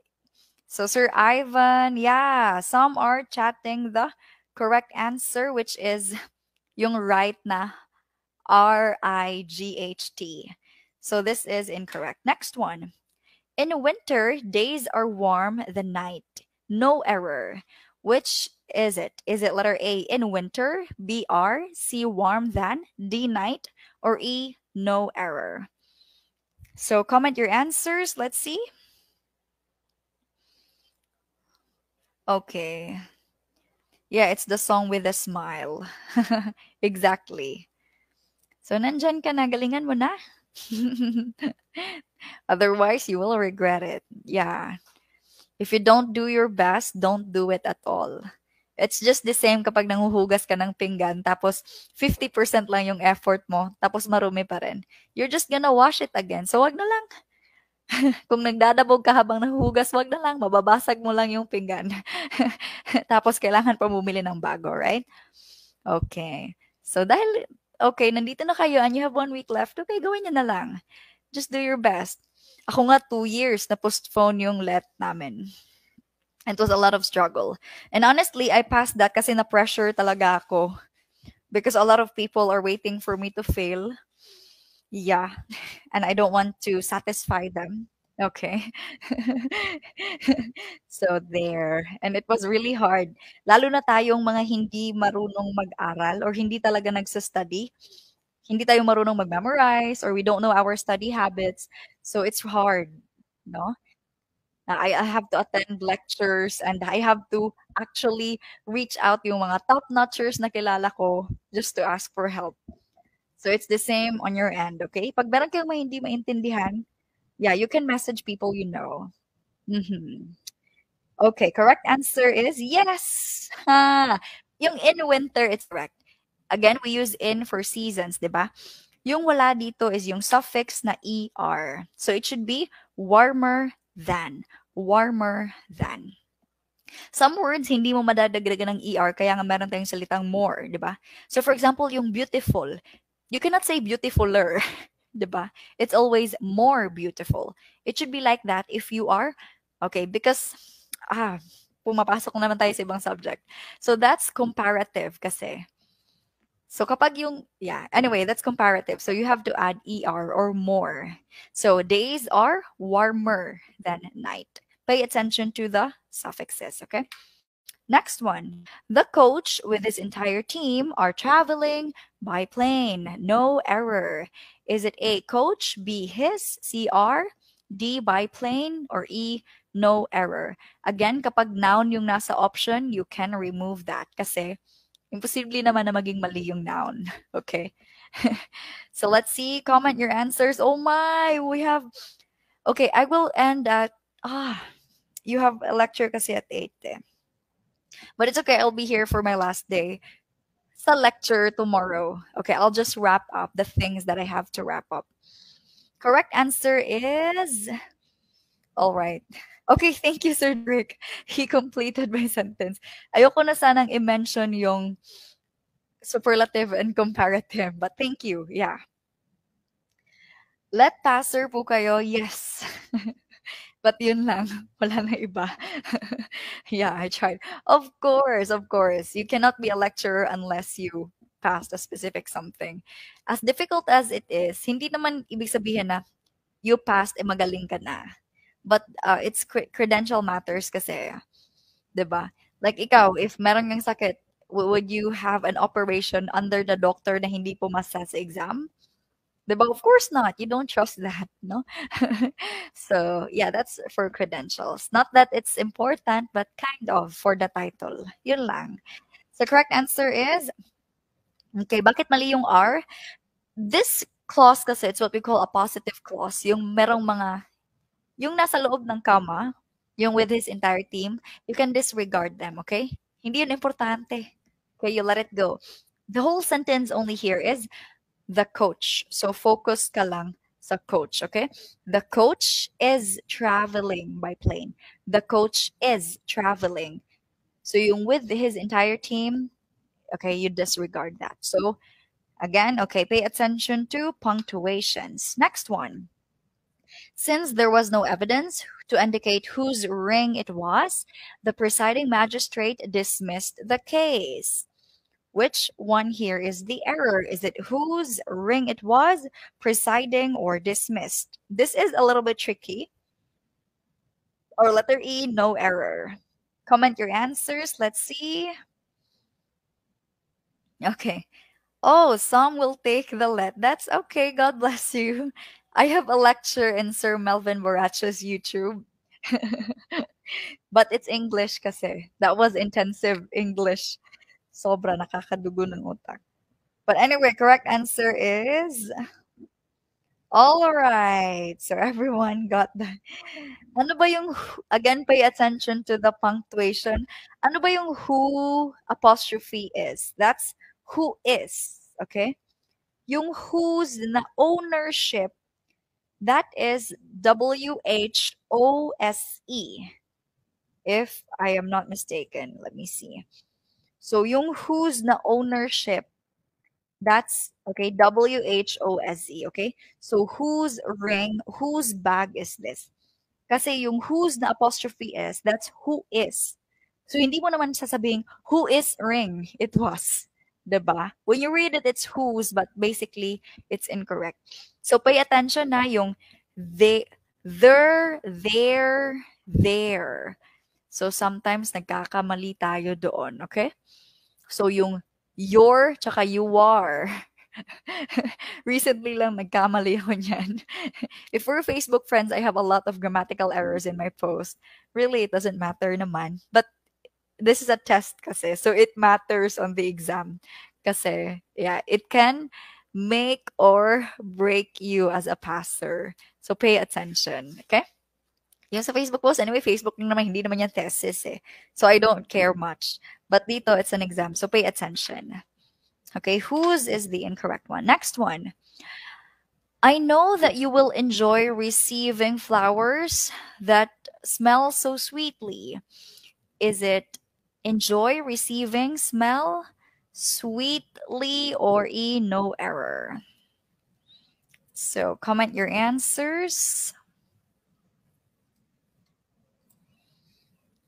So, Sir Ivan, yeah, some are chatting the correct answer, which is yung right na RIGHT. So, this is incorrect. Next one. In winter, days are warm the night. No error. Which is it? Is it letter A, in winter, BR, C, warm than, D, night, or E, no error? So comment your answers. Let's see. Okay. Yeah, it's the song with a smile. Exactly. So nandyan ka na, galingan mo na. Otherwise, you will regret it. Yeah. If you don't do your best, don't do it at all. It's just the same kapag nanguhugas ka ng pinggan, tapos 50% lang yung effort mo, tapos marumi pa rin. You're just gonna wash it again. So wag na lang. Kung nagdadabog ka habang nahuhugas, wag na lang, mababasag mo lang yung pinggan. Tapos kailangan pa bumili ng bago, right? Okay. So dahil okay, nandito na kayo and you have 1 week left, okay, gawin niyo na lang. Just do your best. Ako nga 2 years na postpone yung let namin. It was a lot of struggle. And honestly, I passed that kasi na-pressure talaga ako because a lot of people are waiting for me to fail. Yeah, and I don't want to satisfy them. Okay. So there. And it was really hard. Lalo na tayong mga hindi marunong mag-aral or hindi talaga nagsa-study. Hindi tayo marunong mag-memorize or we don't know our study habits. So it's hard, no? I have to attend lectures and I have to actually reach out yung mga top-notchers na kilala ko just to ask for help. So it's the same on your end, okay? Pag meron kayong may hindi maintindihan, yeah, you can message people you know. Mhm. Okay, correct answer is yes. Ha. Yung in winter, it's correct. Again, we use in for seasons, 'di ba? Yung wala dito is yung suffix na er. So it should be warmer than. Warmer than. Some words hindi mo madadagdagan ng er kaya nga meron tayong salitang more, 'di ba? So for example, yung beautiful, you cannot say beautifuler, 'di ba? It's always more beautiful. It should be like that if you are okay because ah pumapasok na naman tayo sa ibang subject. So that's comparative kasi. So kapag yung yeah, anyway, that's comparative. So you have to add er or more. So days are warmer than night. Pay attention to the suffixes, okay? Next one. The coach with his entire team are traveling by plane. No error. Is it A, coach, B, his, C, R, D, by plane, or E, no error? Again, kapag noun yung nasa option, you can remove that kasi imposible naman na maging mali yung noun. Okay? So let's see. Comment your answers. Oh my, we have... Okay, I will end at... you have a lecture kasi at 8 eh. But it's okay. I'll be here for my last day. Sa lecture tomorrow. Okay, I'll just wrap up the things that I have to wrap up. Correct answer is... All right. Okay, thank you, Sir Rick. He completed my sentence. Ayoko na sanang i-mention yung superlative and comparative, but thank you. Yeah. Let passer po kayo. Yes. But yun lang, wala na iba. Yeah, I tried. Of course, of course. You cannot be a lecturer unless you passed a specific something. As difficult as it is, hindi naman ibig sabihin na you passed, eh magaling ka na. But it's credential matters kasi, 'di ba? Like ikaw, if meron kang sakit, would you have an operation under the doctor na hindi pumasa sa exam? 'Di ba? Of course not. You don't trust that, no? So, yeah, that's for credentials. Not that it's important, but kind of for the title. Yun lang. So, correct answer is, okay, bakit mali yung R? This clause kasi, it's what we call a positive clause. Yung merong mga, yung nasa loob ng comma, yung with his entire team, you can disregard them, okay? Hindi yun importante. Okay, you let it go. The whole sentence only here is, the coach. So focus ka lang sa coach, okay? The coach is traveling by plane. The coach is traveling. So yung with his entire team, okay, you disregard that. So again, okay, pay attention to punctuations. Next one. Since there was no evidence to indicate whose ring it was, the presiding magistrate dismissed the case. Which one here is the error? Is it whose ring it was, presiding, or dismissed? This is a little bit tricky. Or letter E, no error. Comment your answers. Let's see. Okay. Oh, some will take the let. That's okay. God bless you. I have a lecture in Sir Melvin Boracho's YouTube. But it's English kasi. That was intensive English. Sobra nakakadugo ng utak. But anyway, correct answer is all right. So everyone got that. Ano ba yung again pay attention to the punctuation. Ano ba yung who apostrophe is? That's who is, okay? Yung whose na ownership That is WHOSE, if I am not mistaken. Let me see. So yung whose na ownership, that's okay, WHOSE, okay? So whose ring, whose bag is this? Kasi yung whose na apostrophe is, that's who is. So hindi mo naman sasabing who is ring, it was. 'Di ba? When you read it, it's whose, but basically it's incorrect. So pay attention na yung they, their, their. So sometimes nagkakamali tayo doon, okay? So yung your tsaka you are. Recently lang nagkamali ako niyan. If we're Facebook friends, I have a lot of grammatical errors in my post. Really, it doesn't matter naman. But this is a test kasi, so it matters on the exam. Kasi, yeah, it can make or break you as a passer. So pay attention, okay? Yung sa Facebook post, anyway, Facebook lang naman, hindi naman yan thesis eh. So I don't care much. But dito, it's an exam, so pay attention. Okay, whose is the incorrect one? Next one. I know that you will enjoy receiving flowers that smell so sweetly. Is it enjoy receiving, smell sweetly, or E, no error? So comment your answers.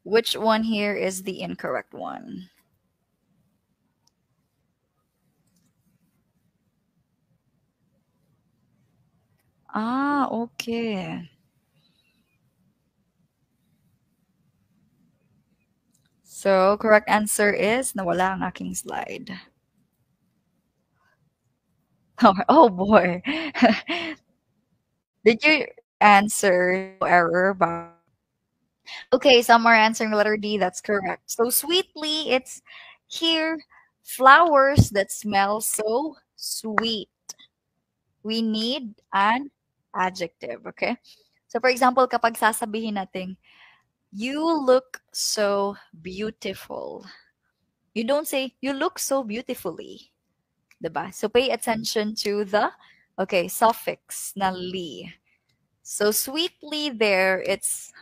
Which one here is the incorrect one? Ah, okay. So, correct answer is nawala ang aking slide. Oh boy. Did you answer no error? Okay, some are answering letter D. That's correct. So sweetly, it's here flowers that smell so sweet. We need an adjective, okay? So for example, kapag sasabihin natin, you look so beautiful. You don't say, you look so beautifully. Diba? So pay attention to the, okay, suffix na li. So sweetly there, it's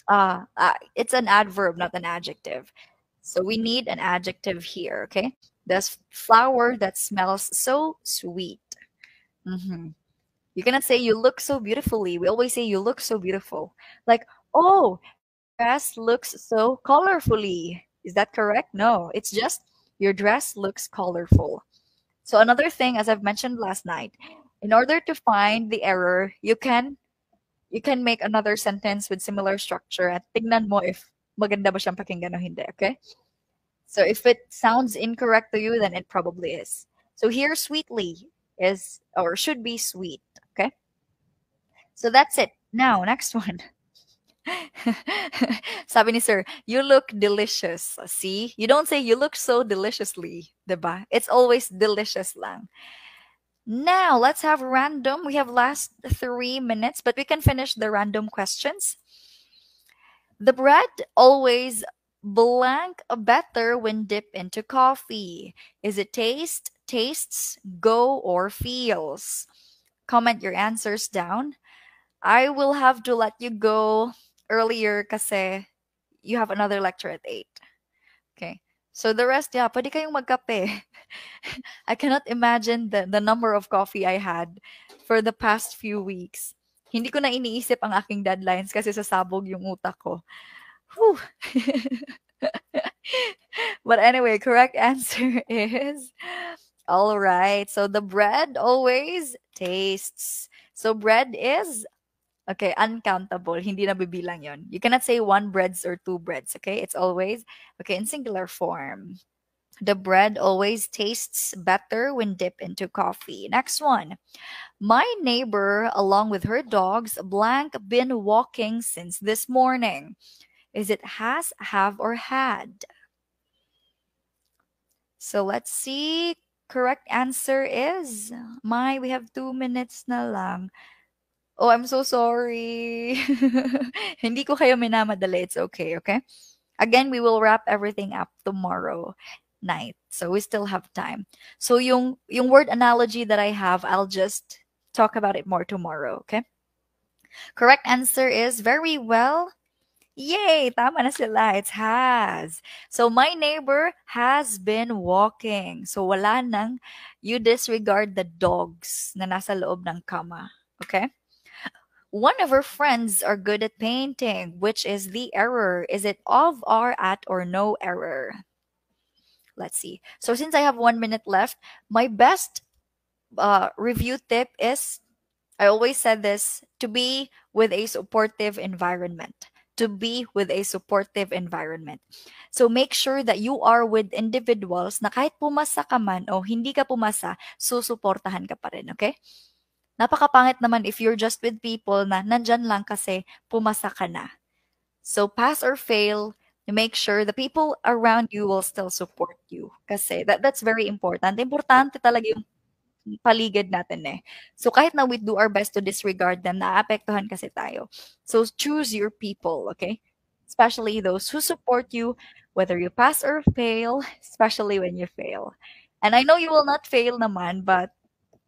an adverb, not an adjective. So we need an adjective here, okay? This flower that smells so sweet. Mhm. You cannot say you look so beautifully. We always say you look so beautiful. Like, oh, dress looks so colorfully. Is that correct? No, it's just your dress looks colorful. So another thing, as I've mentioned last night, in order to find the error, you can make another sentence with similar structure at tignan mo if maganda ba siyang pakinggan o hindi, okay? So if it sounds incorrect to you, then it probably is. So here, sweetly is or should be sweet, okay? So that's it. Now, next one. Sabi ni sir, you look delicious. See? You don't say you look so deliciously, diba? It's always delicious lang. Now, let's have random. We have last 3 minutes, but we can finish the random questions. The bread always blank better when dipped into coffee. Is it taste, tastes, go, or feels? Comment your answers down. I will have to let you go earlier kasi you have another lecture at 8. Okay. So the rest, yeah, pwede kayong magkape. I cannot imagine the number of coffee I had for the past few weeks. Hindi ko na iniisip ang aking deadlines kasi sasabog yung utak ko. Whew. But anyway, correct answer is all right. So the bread always tastes. So bread is okay, uncountable. Hindi na bibilang yon. You cannot say one breads or two breads, okay? It's always okay in singular form. The bread always tastes better when dipped into coffee. Next one. My neighbor, along with her dogs, blank, been walking since this morning. Is it has, have, or had? So let's see. Correct answer is we have 2 minutes na lang. Oh, I'm so sorry. Hindi ko kayo minamadali. It's okay, okay? Again, we will wrap everything up tomorrow night. So we still have time. So yung word analogy that I have, I'll just talk about it more tomorrow, okay? Correct answer is very well. Yay! Tama na sila. It's has. So, my neighbor has been walking. So, wala nang you disregard the dogs na nasa loob ng kama. Okay? One of her friends are good at painting. Which is the error? Is it of, are, at, or no error? Let's see. So, since I have 1 minute left, my best review tip is I always said this to be with a supportive environment. To be with a supportive environment. So make sure that you are with individuals na kahit pumasa ka man o hindi ka pumasa, susuportahan ka pa rin, okay? Napakapangit naman if you're just with people na nandyan lang kasi pumasa ka na. So pass or fail, make sure the people around you will still support you. Kasi that's very important. Importante talaga yung paligid natin eh. So kahit na we do our best to disregard them, naapektuhan kasi tayo. So choose your people, okay? Especially those who support you, whether you pass or fail, especially when you fail. And I know you will not fail naman, but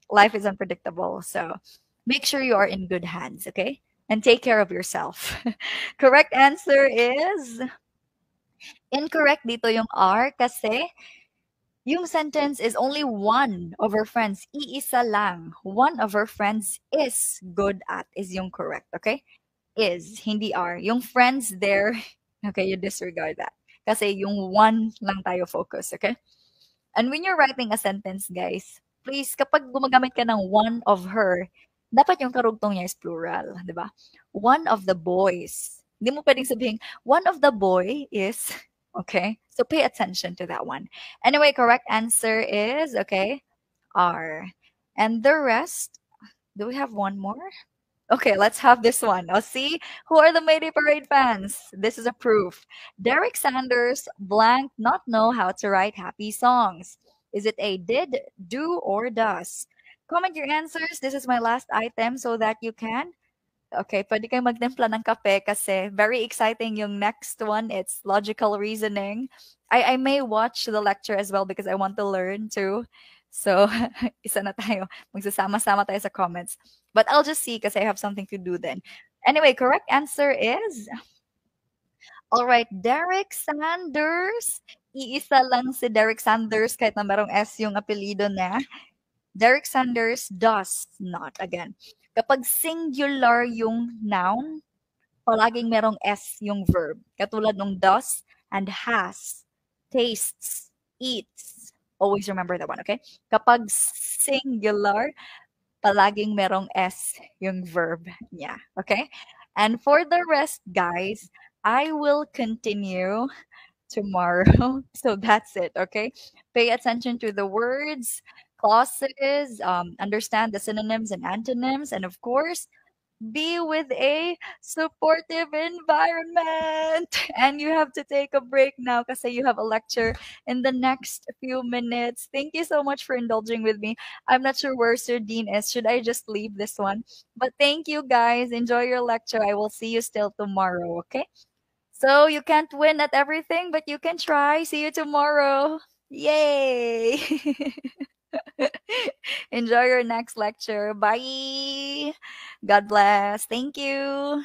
life is unpredictable. So make sure you are in good hands, okay? And take care of yourself. Correct answer is incorrect dito yung R kasi yung sentence is only one of her friends. Iisa lang. One of her friends is good at is yung correct, okay? Is, hindi are. Yung friends there, okay, you disregard that. Kasi yung one lang tayo focus, okay? And when you're writing a sentence, guys, please, kapag gumagamit ka ng one of her, dapat yung karugtong niya is plural, di ba? One of the boys. Hindi mo pwedeng sabihin, one of the boy is, okay? So pay attention to that one. Anyway, correct answer is, okay, are. And the rest, do we have one more? Okay, let's have this one. Oh, see? Who are the Mayday Parade fans? This is a proof. Derek Sanders blank not know how to write happy songs. Is it a did, do, or does? Comment your answers. This is my last item so that you can. Okay, pwede kayo magtimpla ng kape kasi very exciting yung next one. It's logical reasoning. I may watch the lecture as well because I want to learn too. So, isa na tayo. Magsasama-sama tayo sa comments. But I'll just see kasi I have something to do then. Anyway, correct answer is, all right, Derek Sanders. Iisa lang si Derek Sanders kahit na merong S yung apelido na. Derek Sanders does not. Again, kapag singular yung noun, palaging merong S yung verb. Katulad ng does and has, tastes, eats. Always remember that one, okay? Kapag singular, palaging merong S yung verb niya, okay? And for the rest, guys, I will continue tomorrow. So that's it, okay? Pay attention to the words, clauses, understand the synonyms and antonyms, and of course, be with a supportive environment. And you have to take a break now because you have a lecture in the next few minutes. Thank you so much for indulging with me. I'm not sure where Sir Dean is. Should I just leave this one? But thank you guys. Enjoy your lecture. I will see you still tomorrow, okay? So you can't win at everything, but you can try. See you tomorrow. Yay! Enjoy your next lecture. Bye. God bless. Thank you.